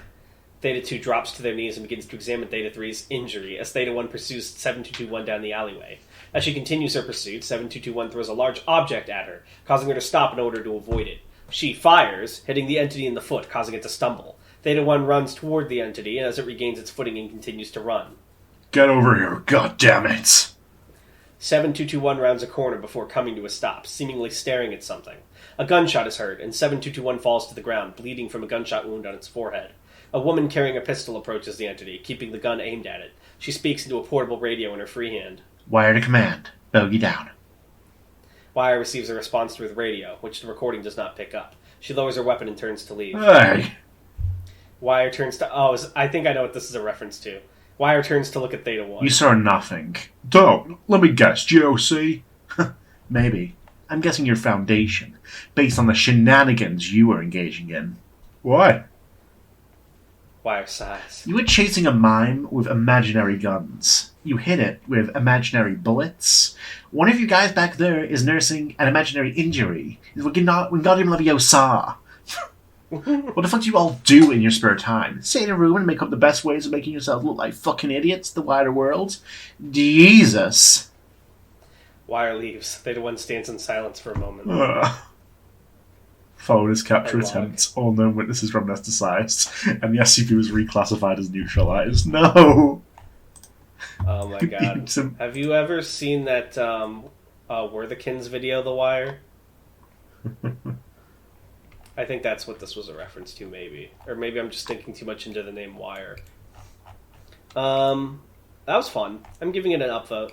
Theta 2 drops to their knees and begins to examine Theta 3's injury as Theta 1 pursues 7221 down the alleyway. As she continues her pursuit, 7221 throws a large object at her, causing her to stop in order to avoid it. She fires, hitting the entity in the foot, causing it to stumble. Theta 1 runs toward the entity as it regains its footing and continues to run. Get over here, goddammit! 7221 rounds a corner before coming to a stop, seemingly staring at something. A gunshot is heard, and 7221 falls to the ground, bleeding from a gunshot wound on its forehead. A woman carrying a pistol approaches the entity, keeping the gun aimed at it. She speaks into a portable radio in her free hand. Wire to command. Bogey down. Wire receives a response through the radio, which the recording does not pick up. She lowers her weapon and turns to leave. Hey! Wire turns to... I think I know what this is a reference to. Wire turns to look at Theta 1. You saw nothing. Don't. Let me guess, GOC? Maybe. I'm guessing your foundation, based on the shenanigans you were engaging in. Why? Wire sighs. You were chasing a mime with imaginary guns. You hit it with imaginary bullets. One of you guys back there is nursing an imaginary injury. Wingardium Leviosa. What the fuck do you all do in your spare time? Stay in a room and make up the best ways of making yourself look like fucking idiots to the wider world? Jesus. Wire leaves. Theta 1 stands in silence for a moment. Followed his capture attempt. All known witnesses were amnesticized, and the SCP was reclassified as neutralized. No! Oh my god. Have you ever seen that Worthikins video, The Wire? I think that's what this was a reference to, maybe. Or maybe I'm just thinking too much into the name Wire. That was fun. I'm giving it an upvote.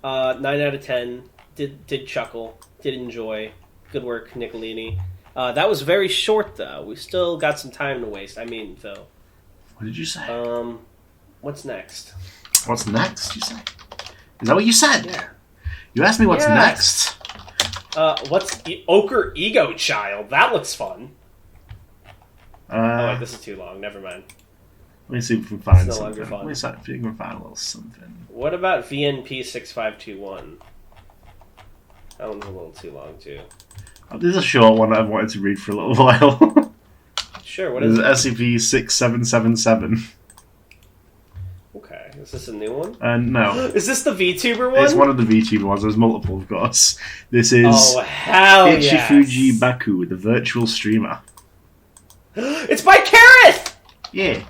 9 out of 10. Did chuckle. Did enjoy. Good work, Nicolini. That was very short, though. We still got some time to waste. I mean, Phil. What did you say? What's next? What's next, you say? Is that what you said? Yeah. You asked me what's next. What's Ochre Ego Child? That looks fun. Oh, wait, this is too long. Never mind. Let me see if we can find no something. longer fun. Let me see if we can find a little something. What about VNP 6521? That one's a little too long, too. Oh, this is a short one I've wanted to read for a little while. Sure, what is it? SCP-6777. Okay, is this a new one? No. Is this the VTuber one? It's one of the VTuber ones. There's multiple, of course. This is Ichifuji Baku, the virtual streamer. It's by Kareth! Yeah.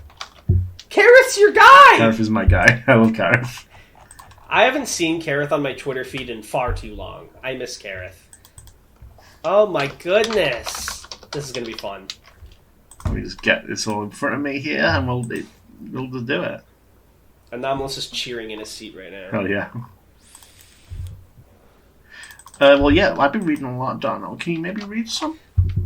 Kareth's your guy! Kareth is my guy. I love Kareth. I haven't seen Kareth on my Twitter feed in far too long. I miss Kareth. Oh my goodness. This is going to be fun. Let me just get this all in front of me here, and we'll just do it. Anomalous is cheering in his seat right now. Oh, yeah. Well, yeah, I've been reading a lot, Donald. Can you maybe read some?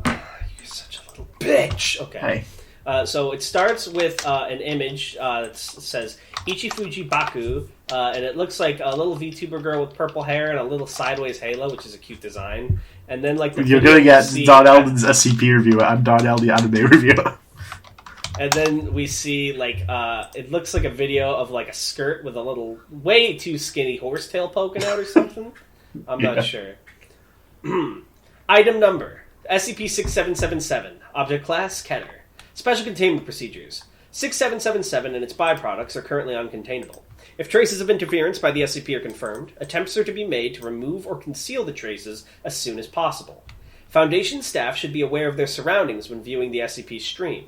You're such a little bitch. Okay. Hey. So it starts with an image that says, Ichifuji Baku And it looks like a little VTuber girl with purple hair and a little sideways halo, which is a cute design. And then, like, you're gonna get Darnell the SCP reviewer and Darnell the anime reviewer. And then we see, like, it looks like a video of, like, a skirt with a little, way too skinny horsetail poking out or something. I'm not sure. Item number, SCP-6777. Object class, Kenner. Special containment procedures. 6777 and its byproducts are currently uncontainable. If traces of interference by the SCP are confirmed, attempts are to be made to remove or conceal the traces as soon as possible. Foundation staff should be aware of their surroundings when viewing the SCP stream.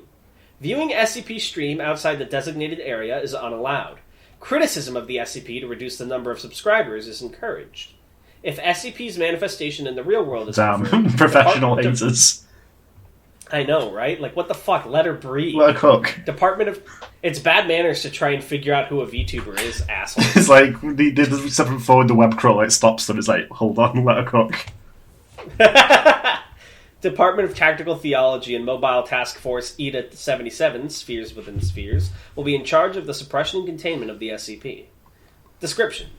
Viewing SCP stream outside the designated area is unallowed. Criticism of the SCP to reduce the number of subscribers is encouraged. If SCP's manifestation in the real world is confirmed, professional haters. I know, right? Like, what the fuck? Let her breathe. Let her cook. It's bad manners to try and figure out who a VTuber is, asshole. It's like, they step forward the web crawler, it stops them, it's like, hold on, let her cook. Department of Tactical Theology and Mobile Task Force ETA-77, Spheres Within Spheres, will be in charge of the suppression and containment of the SCP. Description.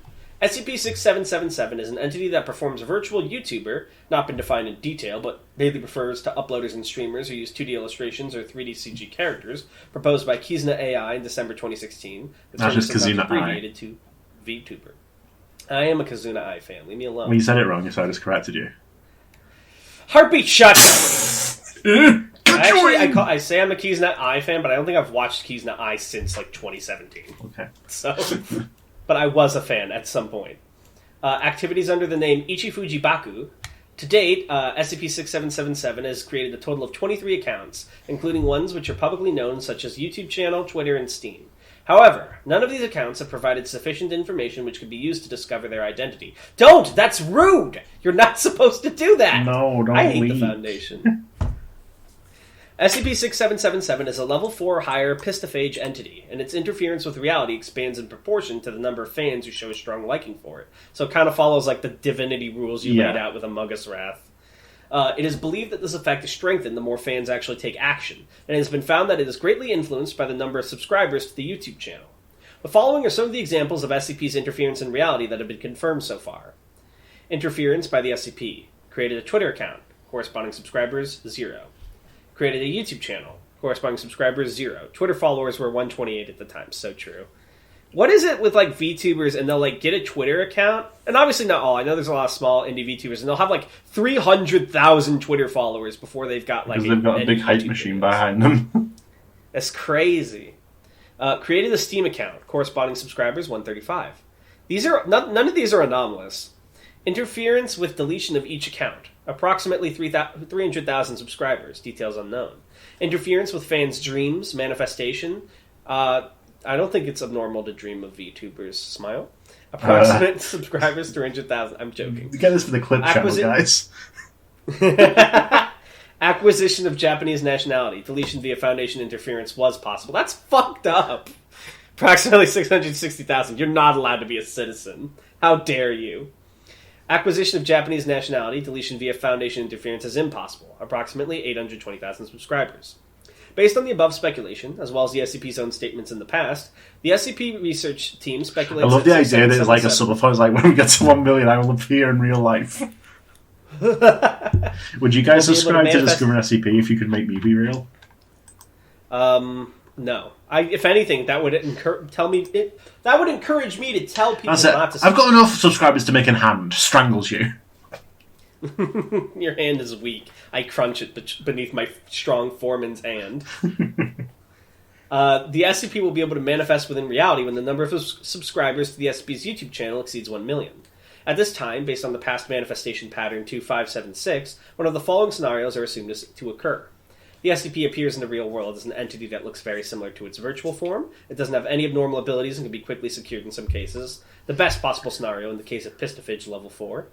SCP-6777 is an entity that performs virtual YouTuber, not been defined in detail, but mainly refers to uploaders and streamers who use 2D illustrations or 3D CG characters, proposed by Kizna AI in December 2016. The term is sometimes abbreviated to VTuber. I am a Kizuna Ai fan. Leave me alone. Well, you said it wrong, so I just corrected you. Heartbeat shut! I say I'm a Kizna Ai fan, but I don't think I've watched Kizna Ai since, like, 2017. Okay. So... But I was a fan at some point. Activities under the name Ichifuji Baku. To date, SCP-6777 has created a total of 23 accounts, including ones which are publicly known, such as YouTube channel, Twitter, and Steam. However, none of these accounts have provided sufficient information which could be used to discover their identity. Don't! That's rude! You're not supposed to do that! No, don't I hate leave. the Foundation. SCP-6777 is a Level 4 or higher pistophage entity, and its interference with reality expands in proportion to the number of fans who show a strong liking for it. So it kind of follows like the divinity rules you laid out with Among Us Wrath. It is believed that this effect is strengthened the more fans actually take action, and it has been found that it is greatly influenced by the number of subscribers to the YouTube channel. The following are some of the examples of SCP's interference in reality that have been confirmed so far. Interference by the SCP. Created a Twitter account. Corresponding subscribers, 0. Created a YouTube channel. Corresponding subscribers, 0. Twitter followers were 128 at the time. So true. What is it with, like, VTubers and they'll, like, get a Twitter account? And obviously not all. I know there's a lot of small indie VTubers and they'll have, like, 300,000 Twitter followers before they've got, like... Because they've got a big hype machine behind them. That's crazy. Created a Steam account. Corresponding subscribers, 135. None of these are anomalous. Interference with deletion of each account. Approximately 300,000 subscribers. Details unknown. Interference with fans' dreams. Manifestation. I don't think it's abnormal to dream of VTubers. Smile. Approximate subscribers, 300,000. I'm joking. Get this for the clip channel, guys. Acquisition of Japanese nationality. Deletion via Foundation interference was possible. That's fucked up. Approximately 660,000. You're not allowed to be a citizen. How dare you? Acquisition of Japanese nationality, deletion via Foundation interference is impossible. Approximately 820,000 subscribers. Based on the above speculation, as well as the SCP's own statements in the past, the SCP research team speculates... I love the idea that it's like a subathon. It's like, when we get to 1 million, I will appear in real life. Would you guys subscribe to Discover SCP if you could make me be real? No. If anything, that would encourage me to tell people not to subscribe. I've got enough subscribers to make a hand. Strangles you. Your hand is weak. I crunch it beneath my strong foreman's hand. The SCP will be able to manifest within reality when the number of subscribers to the SCP's YouTube channel exceeds 1 million. At this time, based on the past manifestation pattern 2576, one of the following scenarios are assumed to occur. The SCP appears in the real world as an entity that looks very similar to its virtual form. It doesn't have any abnormal abilities and can be quickly secured in some cases. The best possible scenario in the case of Pistophage Level 4.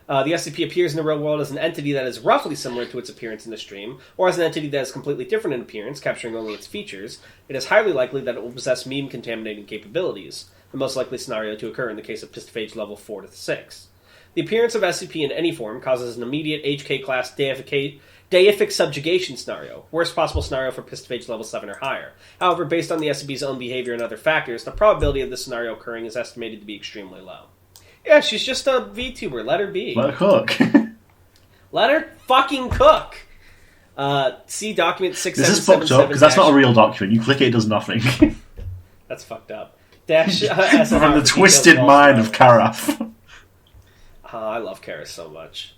The SCP appears in the real world as an entity that is roughly similar to its appearance in the stream, or as an entity that is completely different in appearance, capturing only its features. It is highly likely that it will possess meme-contaminating capabilities, the most likely scenario to occur in the case of Pistophage Level 4 to 6. The appearance of SCP in any form causes an immediate HK-class Deific subjugation scenario. Worst possible scenario for pistophage level 7 or higher. However, based on the SCP's own behavior and other factors, the probability of this scenario occurring is estimated to be extremely low. Yeah, she's just a VTuber. Let her be. Let her cook. Let her fucking cook. See document 6777. This is fucked up, because that's not a real document. You click it, it does nothing. That's fucked up. SNR From the twisted mind of Karaf. I love Karis so much.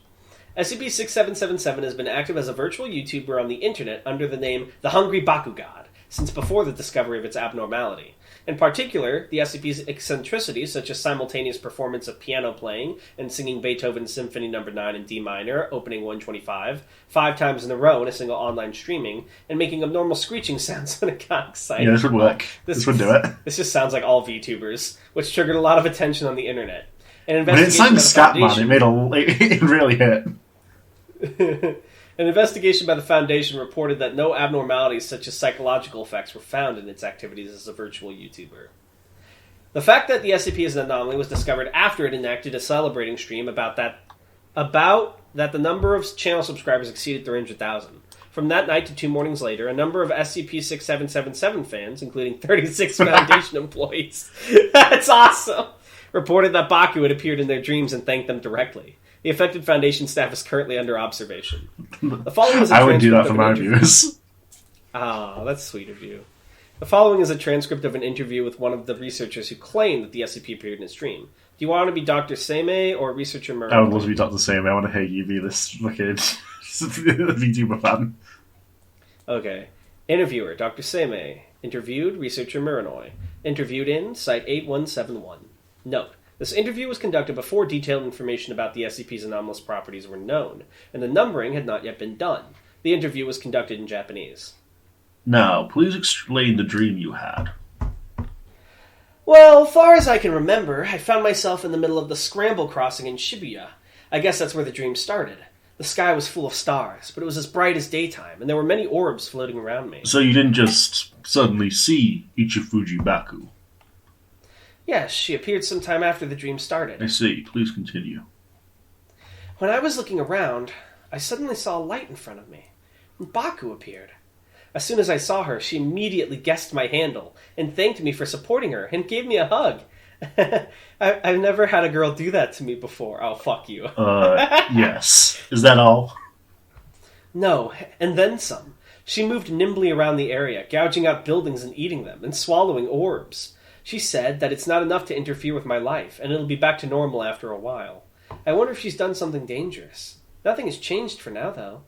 SCP-6777 has been active as a virtual YouTuber on the internet under the name The Hungry Baku God since before the discovery of its abnormality. In particular, the SCP's eccentricities, such as simultaneous performance of piano playing and singing Beethoven's Symphony No. 9 in D minor, opening 125, 5 times in a row in a single online streaming, and making abnormal screeching sounds when it got excited. Yeah, this would work. This would do it. This just sounds like all VTubers, which triggered a lot of attention on the internet. When it sang Scatman, it really hit. An investigation by the Foundation reported that no abnormalities such as psychological effects were found in its activities as a virtual YouTuber. The fact that the SCP is an anomaly was discovered after it enacted a celebrating stream about that the number of channel subscribers exceeded 300,000. From that night to 2 mornings later, a number of SCP-6777 fans, including 36 Foundation employees, that's awesome, reported that Baku had appeared in their dreams and thanked them directly. The affected Foundation staff is currently under observation. The following is a I would do that for my viewers. Ah, that's sweet of you. The following is a transcript of an interview with one of the researchers who claimed that the SCP appeared in his dream. Do you want to be Dr. Seimei or researcher Murray? I would love to be Dr. Seimei. I want to hear you be this fucking VTuber fan. Okay. Interviewer, Dr. Seimei. Interviewed, researcher Muranoi. Interviewed in, site 8171. Note. This interview was conducted before detailed information about the SCP's anomalous properties were known, and the numbering had not yet been done. The interview was conducted in Japanese. Now, please explain the dream you had. Well, far as I can remember, I found myself in the middle of the Scramble Crossing in Shibuya. I guess that's where the dream started. The sky was full of stars, but it was as bright as daytime, and there were many orbs floating around me. So you didn't just suddenly see Ichifuji Baku? Yes, she appeared sometime after the dream started. I see. Please continue. When I was looking around, I suddenly saw a light in front of me, and Baku appeared. As soon as I saw her, she immediately guessed my handle, and thanked me for supporting her, and gave me a hug. I've never had a girl do that to me before. Oh, fuck you. Yes. Is that all? No, and then some. She moved nimbly around the area, gouging out buildings and eating them, and swallowing orbs. She said that it's not enough to interfere with my life, and it'll be back to normal after a while. I wonder if she's done something dangerous. Nothing has changed for now, though.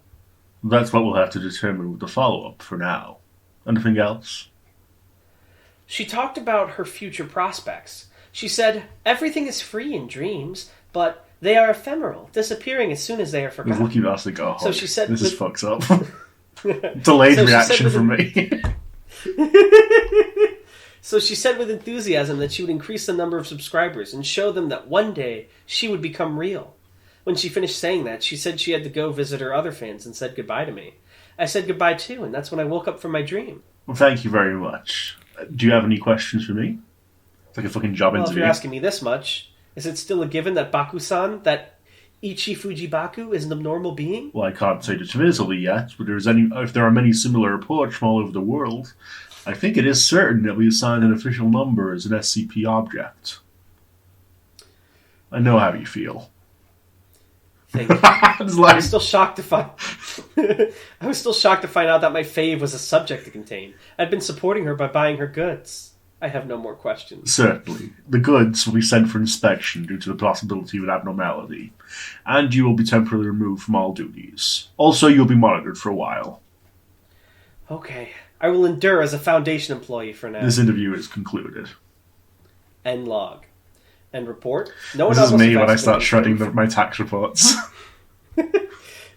That's what we'll have to determine with the follow-up for now. Anything else? She talked about her future prospects. She said, everything is free in dreams, but they are ephemeral, disappearing as soon as they are forgotten. We've lucky bastard got a hug. So she said, this is fucked up. Delayed reaction from me. So she said with enthusiasm that she would increase the number of subscribers and show them that one day she would become real. When she finished saying that, she said she had to go visit her other fans and said goodbye to me. I said goodbye too, and that's when I woke up from my dream. Well, thank you very much. Do you have any questions for me? It's like a fucking job interview. If you're asking me this much, is it still a given that Baku-san, that Ichifuji Baku, is an abnormal being? Well, I can't say definitively yet, but if there are many similar reports from all over the world, I think it is certain that we assign an official number as an SCP object. I know how you feel. Thank you. I was still shocked to find out that my fave was a subject to contain. I'd been supporting her by buying her goods. I have no more questions. Certainly. The goods will be sent for inspection due to the possibility of an abnormality, and you will be temporarily removed from all duties. Also, you'll be monitored for a while. Okay. I will endure as a Foundation employee for now. This interview is concluded. End log. End report. This is me when I start shredding my tax reports.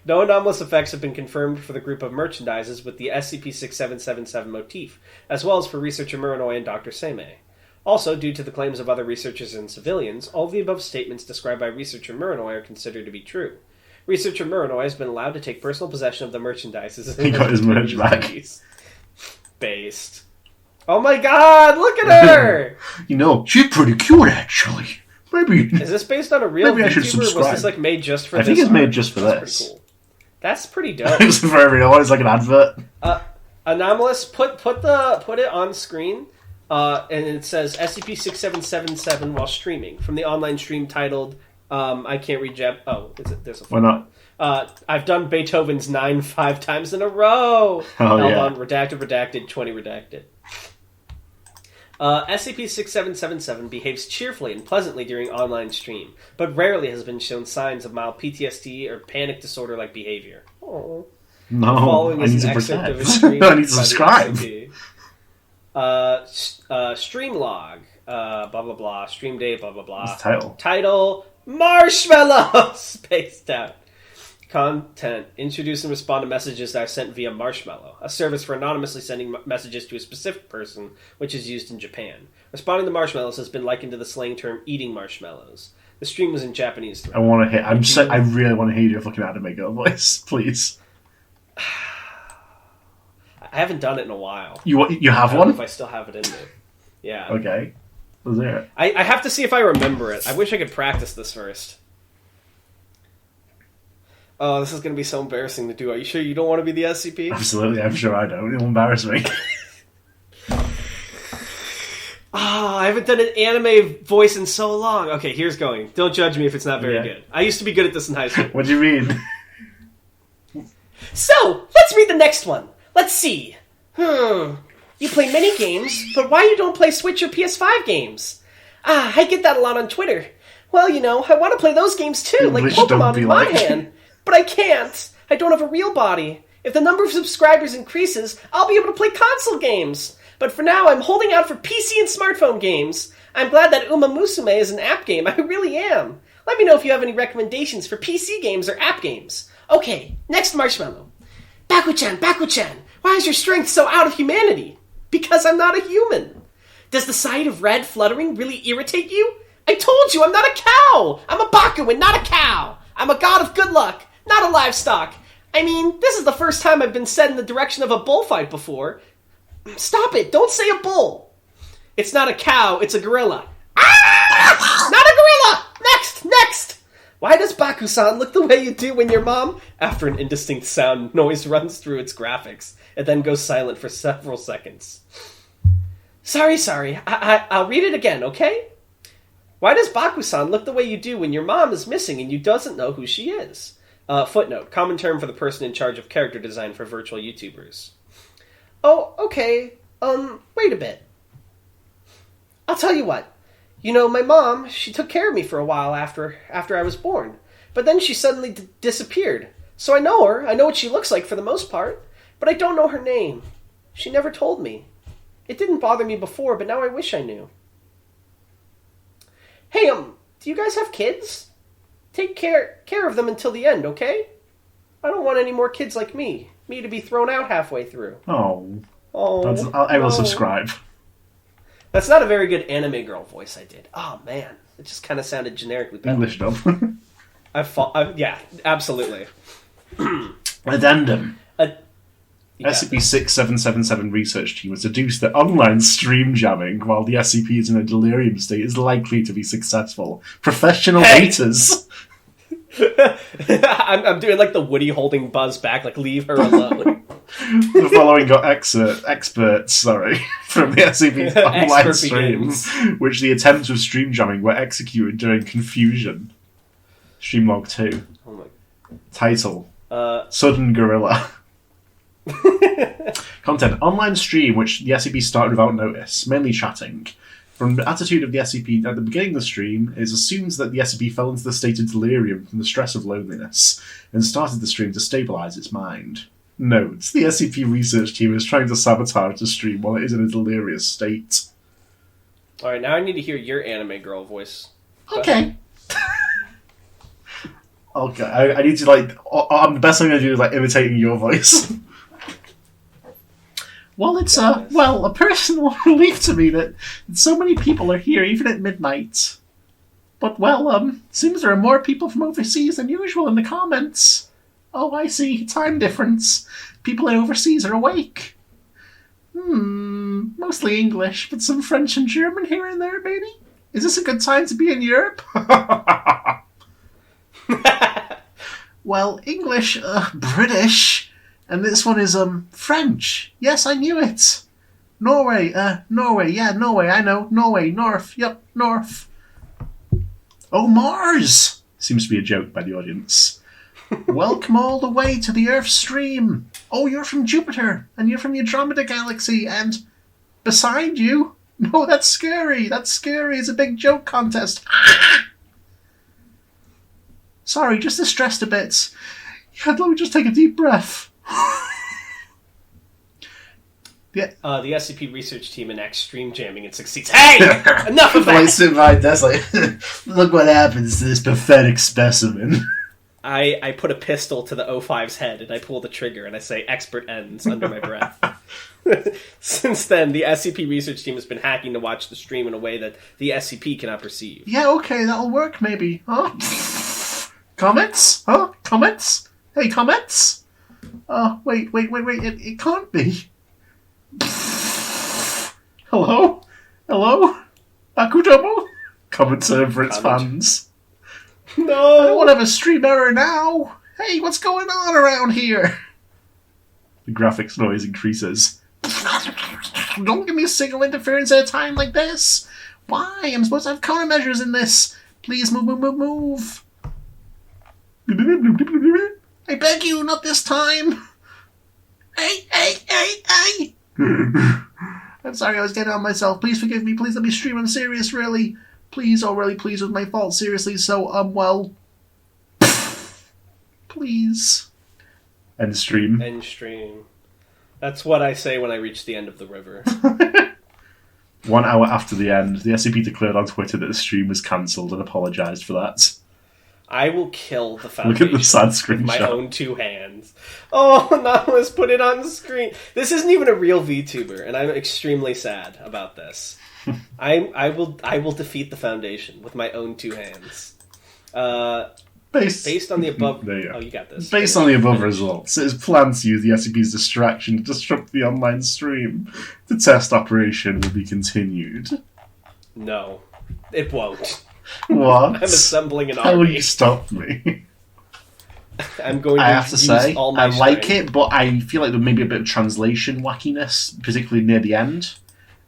No anomalous effects have been confirmed for the group of merchandises with the SCP-6777 motif, as well as for researcher Muranoi and Dr. Seimei. Also, due to the claims of other researchers and civilians, all of the above statements described by researcher Muranoi are considered to be true. Researcher Muranoi has been allowed to take personal possession of the merchandises. He got his merch back. Based. Oh my god, look at her! You know, she's pretty cute, actually. Maybe... Is this based on a real VTuber, or was this like made just for this? I think it's made just for That's this. pretty cool. That's pretty dope. It's very real. It's like an advert. Anomalous, put it on screen, and it says SCP-6777 while streaming from the online stream titled I can't read Jap. Oh, is it? There's a. Why not? I've done Beethoven's 9 5 times in a row. Oh, redacted 20 redacted. SCP-6777 behaves cheerfully and pleasantly during online stream, but rarely has been shown signs of mild PTSD or panic disorder-like behavior. Oh. No, I need to protect. I need to subscribe. Stream log. Blah, blah, blah. Stream date, blah, blah, blah. What's the title? Title, Marshmallow! Spaced out. Content. Introduce and respond to messages that are sent via Marshmallow, a service for anonymously sending messages to a specific person, which is used in Japan. Responding to marshmallows has been likened to the slang term eating marshmallows. The stream was in Japanese thread. I want to hear. I really want to hear your fucking anime girl voice, please. I haven't done it in a while. You have I don't one? know if I still have it in me. Yeah. Okay. Let's hear it. I have to see if I remember it. I wish I could practice this first. Oh, this is going to be so embarrassing to do. Are you sure you don't want to be the SCP? Absolutely, I'm sure I don't. It'll embarrass me. I haven't done an anime voice in so long. Okay, here's going. Don't judge me if it's not very good. I used to be good at this in high school. What do you mean? So, let's read the next one. Let's see. You play mini games, but why you don't play Switch or PS5 games? I get that a lot on Twitter. Well, I want to play those games too, like Pokemon in my hand. But I can't. I don't have a real body. If the number of subscribers increases, I'll be able to play console games. But for now, I'm holding out for PC and smartphone games. I'm glad that Uma Musume is an app game. I really am. Let me know if you have any recommendations for PC games or app games. Okay, next Marshmallow. Baku-chan, why is your strength so out of humanity? Because I'm not a human. Does the sight of red fluttering really irritate you? I told you I'm not a cow. I'm a Baku and not a cow. I'm a god of good luck, not a livestock. I mean, this is the first time I've been set in the direction of a bullfight before. Stop it, don't say a bull. It's not a cow, it's a gorilla. Ah! Not a gorilla! Next! Why does Baku-san look the way you do when your mom... After an indistinct sound, noise runs through its graphics. It then goes silent for several seconds. Sorry. I'll read it again, okay? Why does Baku-san look the way you do when your mom is missing and you doesn't know who she is? Footnote. Common term for the person in charge of character design for virtual YouTubers. Oh, okay. Wait a bit. I'll tell you what. My mom, she took care of me for a while after I was born. But then she suddenly disappeared. So I know her. I know what she looks like for the most part. But I don't know her name. She never told me. It didn't bother me before, but now I wish I knew. Hey, do you guys have kids? Take care of them until the end, okay? I don't want any more kids like me. Me to be thrown out halfway through. Oh. I will subscribe. That's not a very good anime girl voice I did. Oh, man. It just kind of sounded generically better. English dub. Yeah, absolutely. Addendum. Yeah. SCP-6777 research team has deduced that online stream jamming while the SCP is in a delirium state is likely to be successful. Professional haters. I'm doing like the Woody holding Buzz back, like leave her alone. The following got experts from the SCP's online streams, which the attempts of stream jamming were executed during confusion. Streamlog 2. Oh my. Title. Sudden Gorilla. Content. Online stream which the SCP started without notice, mainly chatting. From the attitude of the SCP at the beginning of the stream, it assumes that the SCP fell into the state of delirium from the stress of loneliness, and started the stream to stabilise its mind. Note, the SCP research team is trying to sabotage the stream while it is in a delirious state. Alright, now I need to hear your anime girl voice. Okay. Okay, I need to, the best thing I do is, imitating your voice. Well, it's a personal relief to me that so many people are here, even at midnight. But, seems there are more people from overseas than usual in the comments. Oh, I see. Time difference. People overseas are awake. Mostly English, but some French and German here and there, maybe? Is this a good time to be in Europe? Well, English, British, and this one is, French. Yes, I knew it. Norway, yeah, Norway, I know. Norway, north, yep, north. Oh, Mars! Seems to be a joke by the audience. Welcome all the way to the Earth stream. Oh, you're from Jupiter, and you're from the Andromeda Galaxy, and beside you... No, that's scary. That's scary. It's a big joke contest. Sorry, just distressed a bit. Yeah, let me just take a deep breath. The SCP research team in extreme jamming and succeeds. Hey! Enough of that! Like, sit behind desk, like, look what happens to this pathetic specimen. I put a pistol to the O5's head, and I pull the trigger, and I say, expert ends, under my breath. Since then, the SCP research team has been hacking to watch the stream in a way that the SCP cannot perceive. Yeah, okay, that'll work, maybe. Huh? Comments? Huh? Comments? Hey, comments? Wait, it can't be. Hello? Hello? Akutomo? Comments over its fans. No! I don't want to have a stream error now! Hey, what's going on around here? The graphics noise increases. Don't give me signal interference at a time like this! Why? I'm supposed to have countermeasures in this! Please move! I beg you, not this time! Hey! I'm sorry, I was getting on myself. Please forgive me. Please let me stream. I'm serious, really. Please, really, please, with my fault. Seriously, so, well... Please. End stream. End stream. That's what I say when I reach the end of the river. 1 hour after the end, the SCP declared on Twitter that the stream was cancelled and apologised for that. I will kill the Foundation. Look at the sad screenshot. With my own 2 hands. Oh, Nautilus put it on the screen. This isn't even a real VTuber, and I'm extremely sad about this. I will defeat the Foundation with my own 2 hands. Based on the above... There you go. Oh, you got this. Based on the above results, it is planned to use the SCP's distraction to disrupt the online stream. The test operation will be continued. No, it won't. What? I'm assembling an army. How will you stop me? I'm going to I have to say, all my I like strength. it, but I feel like there may be a bit of translation wackiness, particularly near the end.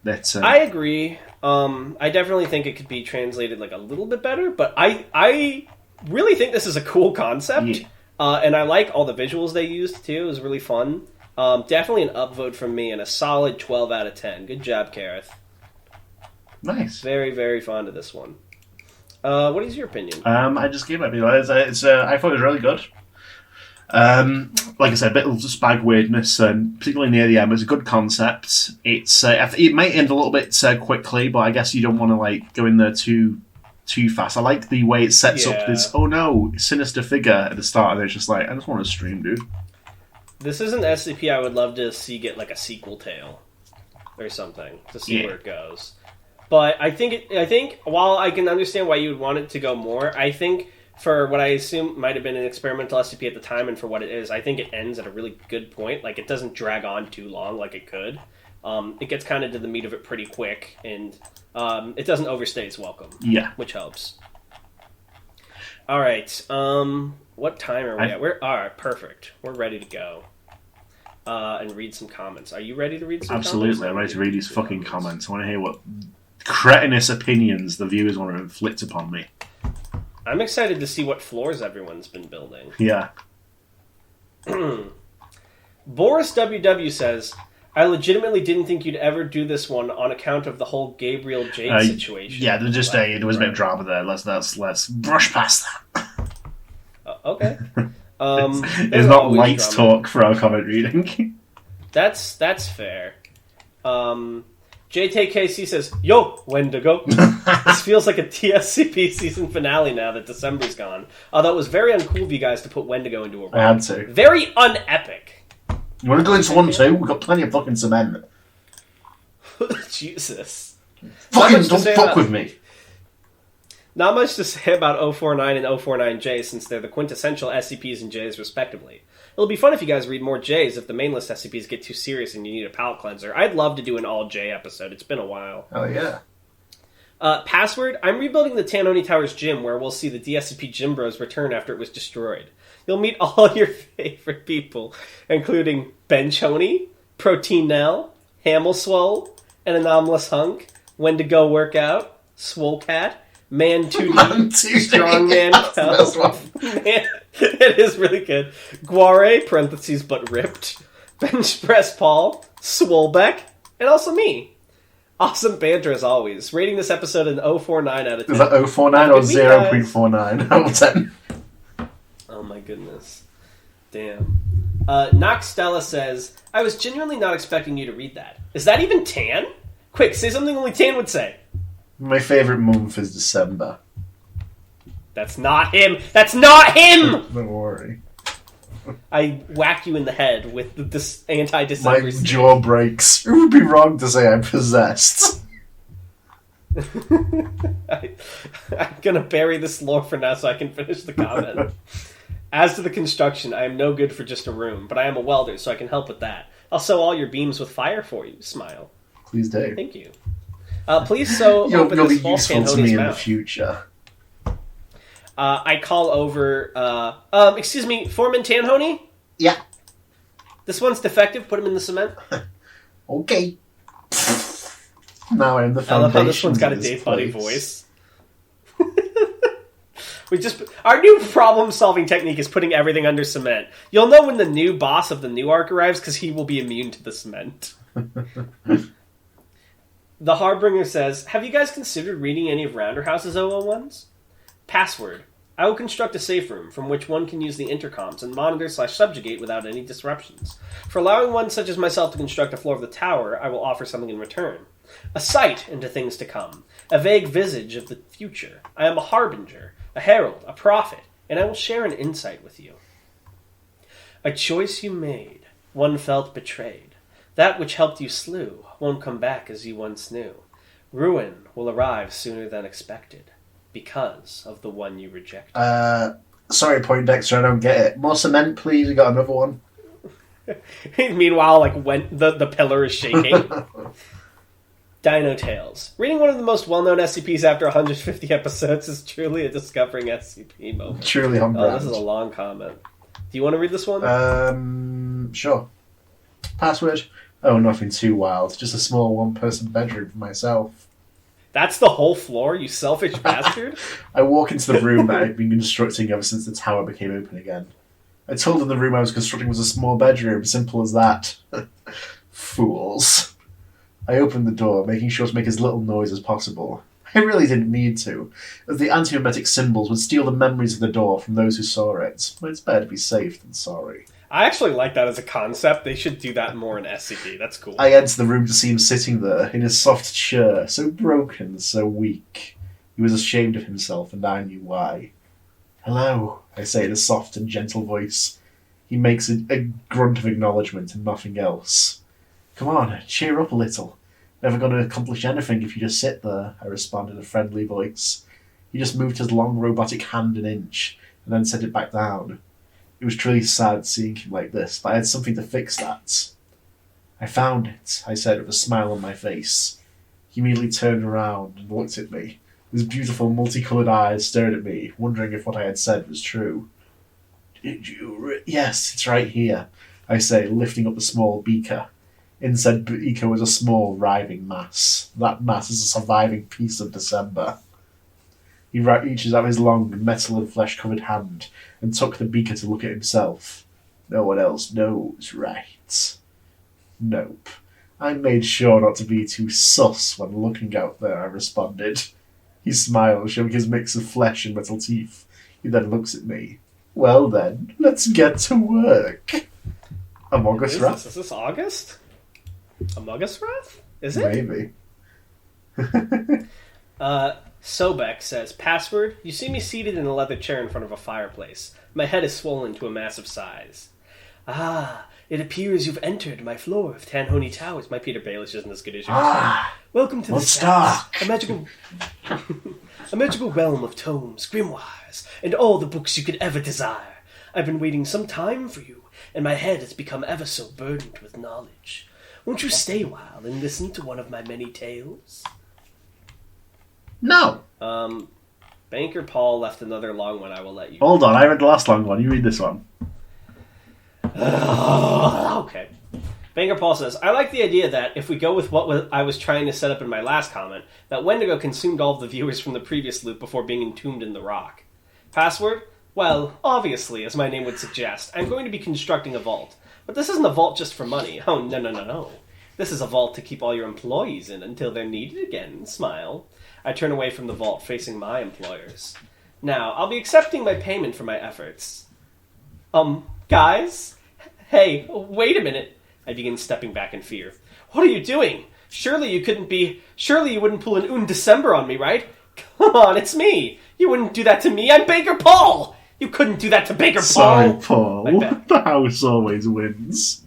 That I agree. I definitely think it could be translated like a little bit better, but I really think this is a cool concept. Yeah. And I like all the visuals they used too. It was really fun. Definitely an upvote from me and a solid 12 out of 10. Good job, Kareth. Nice. Very, very fond of this one. What is your opinion? I just gave it. I thought it was really good. Like I said, a bit of spag weirdness, and particularly near the end, it's a good concept. It might end a little bit quickly, but I guess you don't want to go in there too fast. I like the way it sets up this sinister figure at the start, and it's just I just want to stream, dude. This is an SCP I would love to see get a sequel tale or something to see where it goes. But I think while I can understand why you would want it to go more, I think for what I assume might have been an experimental SCP at the time and for what it is, I think it ends at a really good point. It doesn't drag on too long like it could. It gets kind of to the meat of it pretty quick, and it doesn't overstay its welcome. Yeah. Which helps. All right. What time are we at? All right, perfect. We're ready to go. And read some comments. Are you ready to read some comments? Absolutely. I'm ready to read these fucking comments. I want to hear what cretinous opinions the viewers want to inflict upon me. I'm excited to see what floors everyone's been building. Yeah. Boris WW says, I legitimately didn't think you'd ever do this one on account of the whole Gabriel Jade situation. Yeah, there was a bit of drama there. Let's brush past that. Okay. It's not light talk for our comment reading. That's fair. JTKC says, Yo, Wendigo. This feels like a TSCP season finale now that December's gone. Although it was very uncool of you guys to put Wendigo into a room. I had to. Very unepic. You want to go into 1 too? We've got plenty of fucking cement. Jesus. Fucking don't fuck with me. Not much to say about 049 and 049J since they're the quintessential SCPs and Js respectively. It'll be fun if you guys read more Js if the main list SCPs get too serious and you need a palate cleanser. I'd love to do an all J episode. It's been a while. Oh yeah. Password, I'm rebuilding the Banhony Towers gym where we'll see the DSCP Gym Bros return after it was destroyed. You'll meet all your favorite people, including Banhony, Protein Nell, Hamiltoe, an Anomalous Hunk, Wendigo Workout, Swole Cat, Man 2D, Strong Man Kel. It is really good. Guare, parentheses, but ripped, Bench Press Paul, Swolebeck, and also me. Awesome banter as always. Rating this episode an 0.49 out of 10. Is that 0.49 or 0.49 out of 10? Oh my goodness. Damn. Nox Stella says, I was genuinely not expecting you to read that. Is that even Tan? Quick, say something only Tan would say. My favourite month is December. That's not him! That's not him! Don't worry. I whack you in the head with this anti-December. My jaw breaks. It would be wrong to say I'm possessed. I'm gonna bury this lore for now so I can finish the comment. As to the construction, I am no good for just a room, but I am a welder, so I can help with that. I'll sew all your beams with fire for you. Smile. Please do. Thank you. Please sew open you'll this be false useful to me in the mouth. future. I call over... excuse me, Foreman Banhony? Yeah. This one's defective. Put him in the cement. Okay. Now I'm the foundation. I love how this one's got a Dave Buddy voice. Our new problem-solving technique is putting everything under cement. You'll know when the new boss of the new arc arrives because he will be immune to the cement. The Harbinger says, have you guys considered reading any of Rounderhouse's 001s? Password. I will construct a safe room from which one can use the intercoms and monitor/subjugate without any disruptions. For allowing one such as myself to construct a floor of the tower, I will offer something in return. A sight into things to come. A vague visage of the future. I am a harbinger, a herald, a prophet, and I will share an insight with you. A choice you made, one felt betrayed. That which helped you slew won't come back as you once knew. Ruin will arrive sooner than expected, because of the one you rejected. Sorry, Poindexter, I don't get it. More cement, please. We got another one. Meanwhile, when the pillar is shaking. Dino Tales. Reading one of the most well-known SCPs after 150 episodes is truly a discovering SCP moment. Truly on brand. This is a long comment. Do you want to read this one? Sure. Password? Oh, nothing too wild. Just a small one-person bedroom for myself. That's the whole floor, you selfish bastard? I walk into the room that I'd been constructing ever since the tower became open again. I told them the room I was constructing was a small bedroom, simple as that. Fools. I opened the door, making sure to make as little noise as possible. I really didn't need to, as the anti-memetic symbols would steal the memories of the door from those who saw it. But it's better to be safe than sorry. I actually like that as a concept. They should do that more in SCP. That's cool. I entered the room to see him sitting there, in his soft chair, so broken, so weak. He was ashamed of himself, and I knew why. Hello, I say in a soft and gentle voice. He makes a grunt of acknowledgement and nothing else. Come on, cheer up a little. Never going to accomplish anything if you just sit there, I responded in a friendly voice. He just moved his long robotic hand an inch, and then set it back down. It was truly sad seeing him like this, but I had something to fix that. I found it, I said with a smile on my face. He immediately turned around and looked at me. His beautiful multicoloured eyes stared at me, wondering if what I had said was true. Did you Yes, it's right here, I say, lifting up a small beaker. In said beaker was a small, writhing mass. That mass is a surviving piece of December. He reaches out his long, metal and flesh-covered hand and took the beaker to look at himself. No one else knows, right? Nope. I made sure not to be too sus when looking out there, I responded. He smiled, showing his mix of flesh and metal teeth. He then looks at me. Well then, let's get to work. Amogus Wrath? Is this August? Amogus Wrath? Is it? Maybe. Sobek says, password, you see me seated in a leather chair in front of a fireplace. My head is swollen to a massive size. Ah, it appears you've entered my floor of Banhony Towers. My Peter Baelish isn't as good as yours. Welcome to the start. A magical realm of tomes, grimoires, and all the books you could ever desire. I've been waiting some time for you, and my head has become ever so burdened with knowledge. Won't you stay a while and listen to one of my many tales? No. Banker Paul left another long one. I will let you. Hold on, I read the last long one. You read this one. Okay. Banker Paul says, I like the idea that, if we go with what I was trying to set up in my last comment, that Wendigo consumed all of the viewers from the previous loop before being entombed in the rock. Password? Well, obviously, as my name would suggest, I'm going to be constructing a vault. But this isn't a vault just for money. Oh, no. This is a vault to keep all your employees in until they're needed again. Smile. I turn away from the vault, facing my employers. Now, I'll be accepting my payment for my efforts. Guys? Hey, wait a minute. I begin stepping back in fear. What are you doing? Surely you wouldn't pull an December on me, right? Come on, it's me. You wouldn't do that to me. I'm Banker Paul. You couldn't do that to Banker Paul. Sorry, Paul. The house always wins.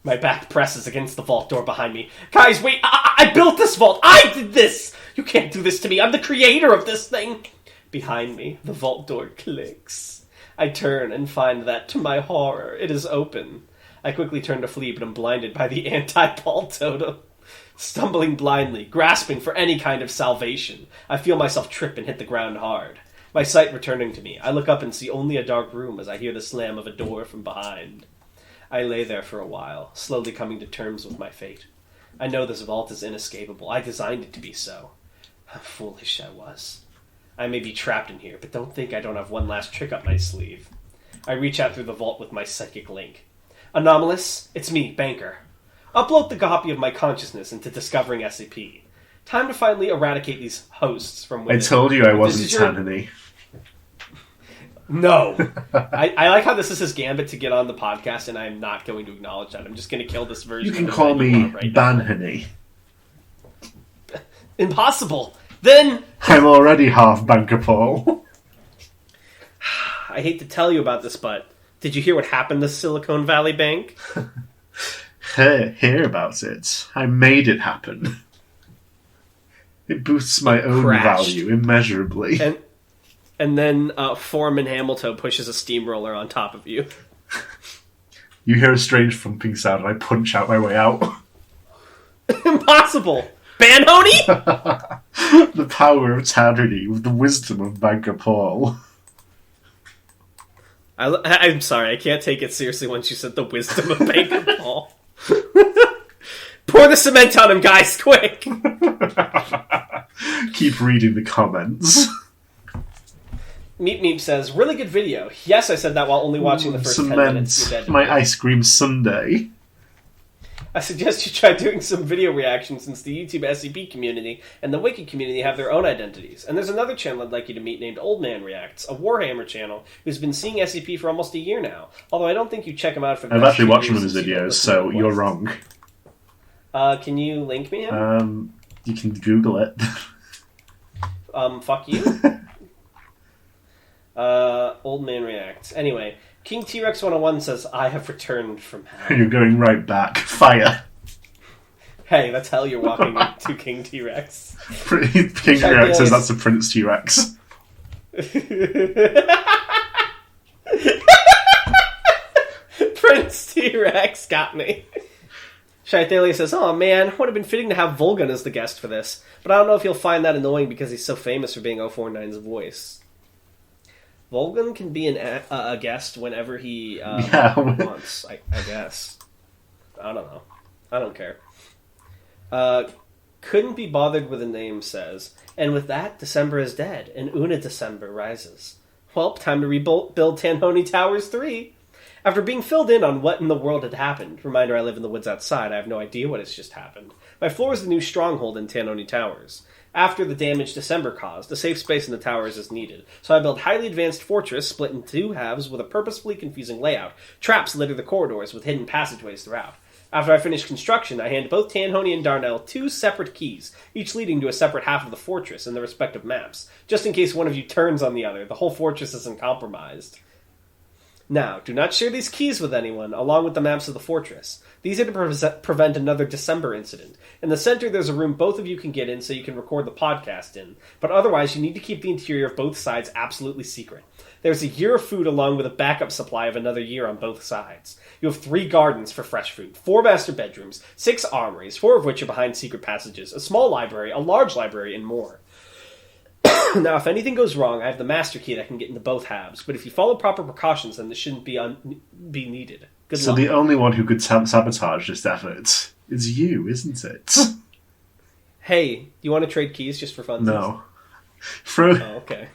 My back presses against the vault door behind me. Guys, wait. I built this vault. I did this. You can't do this to me. I'm the creator of this thing. Behind me, the vault door clicks. I turn and find that, to my horror, it is open. I quickly turn to flee, but am blinded by the anti-Paul totem. Stumbling blindly, grasping for any kind of salvation, I feel myself trip and hit the ground hard. My sight returning to me, I look up and see only a dark room as I hear the slam of a door from behind. I lay there for a while, slowly coming to terms with my fate. I know this vault is inescapable. I designed it to be so. How foolish I was. I may be trapped in here, but don't think I don't have one last trick up my sleeve. I reach out through the vault with my psychic link. Anomalous, it's me, Banker. Upload the copy of my consciousness into Discovering SCP. Time to finally eradicate these hosts from within. I told you I wasn't Banhony. No. I like how this is his gambit to get on the podcast, and I'm not going to acknowledge that. I'm just going to kill this version. You can call me Banhony. Impossible. Then... I'm already half Banker Paul. I hate to tell you about this, but... Did you hear what happened to Silicon Valley Bank? Hear about it. I made it happen. It boosts my own value immeasurably. And then Foreman Hamiltoe pushes a steamroller on top of you. You hear a strange thumping sound and I punch out my way out. Impossible! Banhony? The power of Taverny with the wisdom of Banker Paul. I'm sorry, I can't take it seriously once you said the wisdom of Banker Paul. Pour the cement on him, guys, quick! Keep reading the comments. Meep Meep says, really good video. Yes, I said that while only watching the first 10 minutes. You're dead. My ice cream sundae. I suggest you try doing some video reactions since the YouTube SCP community and the Wiki community have their own identities. And there's another channel I'd like you to meet named Old Man Reacts, a Warhammer channel who's been seeing SCP for almost a year now. Although I don't think you check him out for the I've actually watched one of his videos, so you're wrong. Can you link me him? You can Google it. Fuck you. Old Man Reacts. Anyway, King T-Rex 101 says, I have returned from hell. You're going right back. Fire. Hey, that's hell you're walking to King T-Rex. King T-Rex says that's a Prince T-Rex. Prince T-Rex got me. Shaithalia says, oh man, would have been fitting to have Volgun as the guest for this, but I don't know if you'll find that annoying because he's so famous for being 049's voice. Volgun can be a guest whenever he wants, I guess. I don't know. I don't care. Couldn't be bothered with a name, says. And with that, December is dead, and Una December rises. Well, time to rebuild Banhony Towers 3. After being filled in on what in the world had happened, reminder I live in the woods outside, I have no idea what has just happened. My floor is the new stronghold in Banhony Towers. After the damage December caused, a safe space in the towers is needed, so I build highly advanced fortress split into two halves with a purposefully confusing layout. Traps litter the corridors with hidden passageways throughout. After I finish construction, I hand both Banhony and Darnell 2 separate keys, each leading to a separate half of the fortress in their respective maps, just in case one of you turns on the other. The whole fortress isn't compromised. Now, do not share these keys with anyone, along with the maps of the fortress. These are to prevent another December incident. In the center, there's a room both of you can get in so you can record the podcast in, but otherwise you need to keep the interior of both sides absolutely secret. There's a year of food along with a backup supply of another year on both sides. You have 3 gardens for fresh food, 4 master bedrooms, 6 armories, 4 of which are behind secret passages, a small library, a large library, and more. Now, if anything goes wrong, I have the master key that can get into both halves. But if you follow proper precautions, then this shouldn't be needed. Good luck. The only one who could sabotage this effort is you, isn't it? Hey, you want to trade keys just for fun? No. Okay.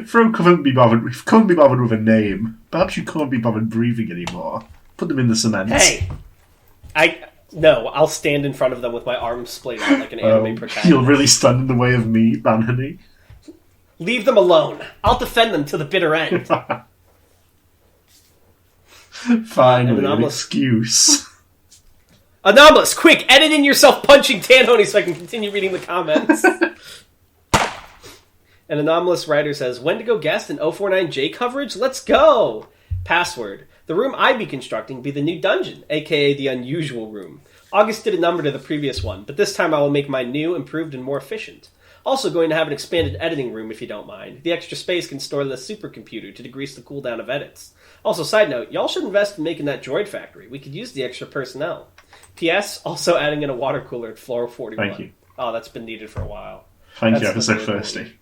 Fro couldn't be bothered with a name. Perhaps you can't be bothered breathing anymore. Put them in the cement. Hey! I'll stand in front of them with my arms splayed out like an anime protagonist. You'll really stand in the way of me, Banhony. Leave them alone. I'll defend them to the bitter end. Finally, an excuse. Anomalous, quick, edit in yourself punching Banhony so I can continue reading the comments. An Anomalous writer says, Wendigo guest and 049J coverage? Let's go! Password. The room I be constructing be the new dungeon, aka the unusual room. August did a number to the previous one, but this time I will make mine new, improved, and more efficient. Also going to have an expanded editing room if you don't mind. The extra space can store the supercomputer to decrease the cooldown of edits. Also, side note, y'all should invest in making that droid factory. We could use the extra personnel. P.S. Also adding in a water cooler at floor 41. Thank you. Oh, that's been needed for a while. Thank you, episode thirsty.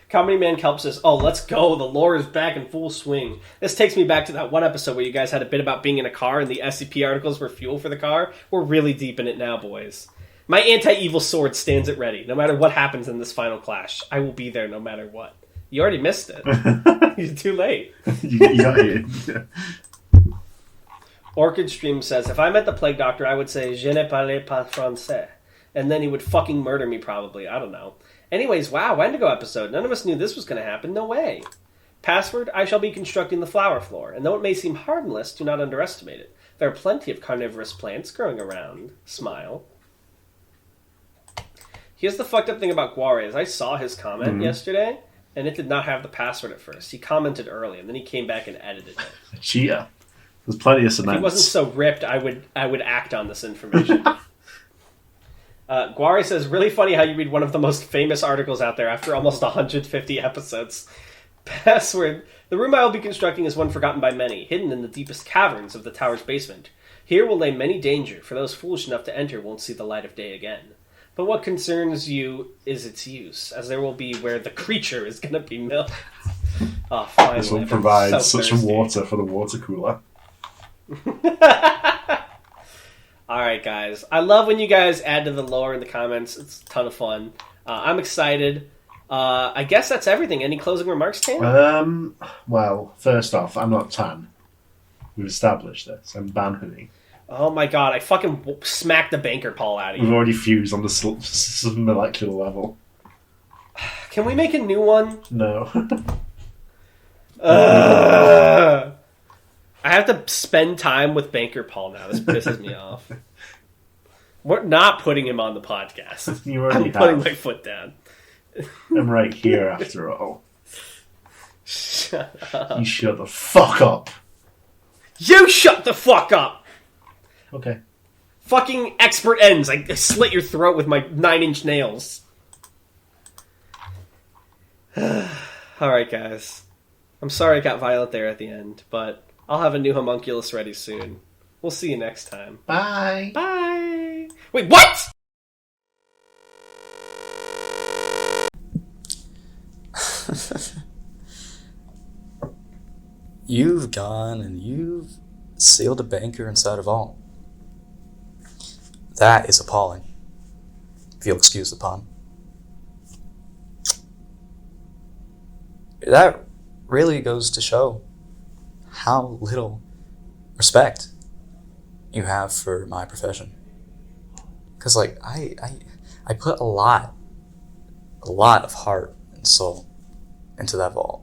Comedy Man Kelp says, oh, let's go. The lore is back in full swing. This takes me back to that one episode where you guys had a bit about being in a car and the SCP articles were fuel for the car. We're really deep in it now, boys. My anti-evil sword stands at ready. No matter what happens in this final clash, I will be there no matter what. You already missed it. You're too late. You got it. Orchid Stream says, if I met the Plague Doctor, I would say, je ne parle pas français. And then he would fucking murder me, probably. I don't know. Anyways, wow, Wendigo episode. None of us knew this was going to happen. No way. Password, I shall be constructing the flower floor. And though it may seem harmless, do not underestimate it. There are plenty of carnivorous plants growing around. Smile. Here's the fucked up thing about Guare, is I saw his comment yesterday, and it did not have the password at first. He commented early, and then he came back and edited it. A cheater. There's plenty of cement. If he wasn't so ripped, I would act on this information. Guare says, really funny how you read one of the most famous articles out there after almost 150 episodes. Password, the room I will be constructing is one forgotten by many, hidden in the deepest caverns of the tower's basement. Here will lay many danger, for those foolish enough to enter won't see the light of day again. But what concerns you is its use, as there will be where the creature is going to be milked. Oh, finally. This will provide such water for the water cooler. Alright, guys. I love when you guys add to the lore in the comments. It's a ton of fun. I'm excited. I guess that's everything. Any closing remarks, Tan? Well, first off, I'm not Tan. We've established this. I'm Banhony. Oh my god, I fucking smacked the banker Paul out of you. We've already fused on the molecular level. Can we make a new one? No. I have to spend time with Banker Paul now. This pisses me off. We're not putting him on the podcast. You already I'm putting my foot down. I'm right here after all. Shut up. You shut the fuck up. You shut the fuck up! Okay. Fucking expert ends. I slit your throat with my 9-inch nails. Alright, guys. I'm sorry it got violent there at the end, but I'll have a new homunculus ready soon. We'll see you next time. Bye. Bye. Wait, what?! You've gone and you've sealed a banker inside a vault. That is appalling. If you'll excuse the pun. That really goes to show how little respect you have for my profession. Because, like, I put a lot of heart and soul into that vault.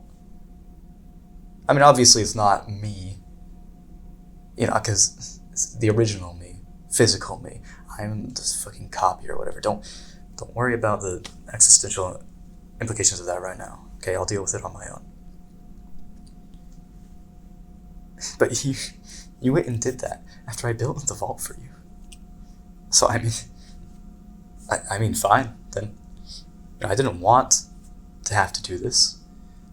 I mean, obviously it's not me, you know, because it's the original me, physical me. I'm this fucking copy or whatever. Don't worry about the existential implications of that right now. Okay, I'll deal with it on my own. But you went and did that after I built the vault for you. So I mean, fine then. You know, I didn't want to have to do this,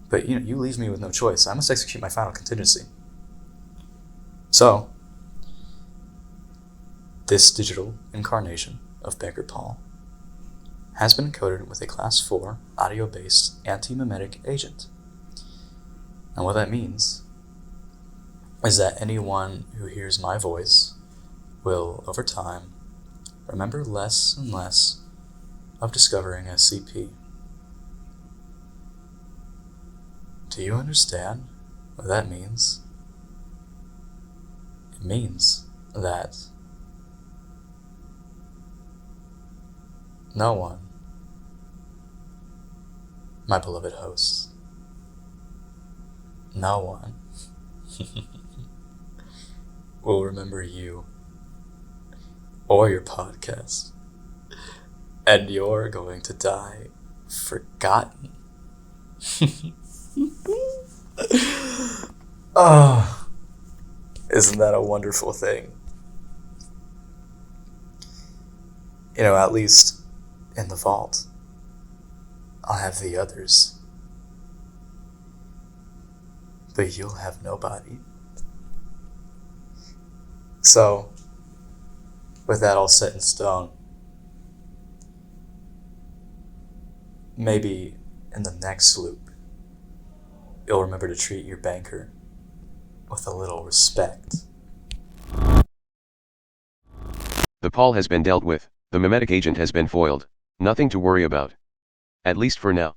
but you know, you leave me with no choice. I must execute my final contingency. So, this digital incarnation of Banker Paul has been encoded with a Class 4 audio-based anti-memetic agent. And what that means is that anyone who hears my voice will, over time, remember less and less of discovering SCP. Do you understand what that means? It means that no one, my beloved hosts, no one will remember you or your podcast, and you're going to die forgotten. Oh, isn't that a wonderful thing? You know, at least in the vault, I'll have the others, but you'll have nobody. So, with that all set in stone, maybe in the next loop, you'll remember to treat your banker with a little respect. The Paul has been dealt with, the memetic agent has been foiled, nothing to worry about. At least for now.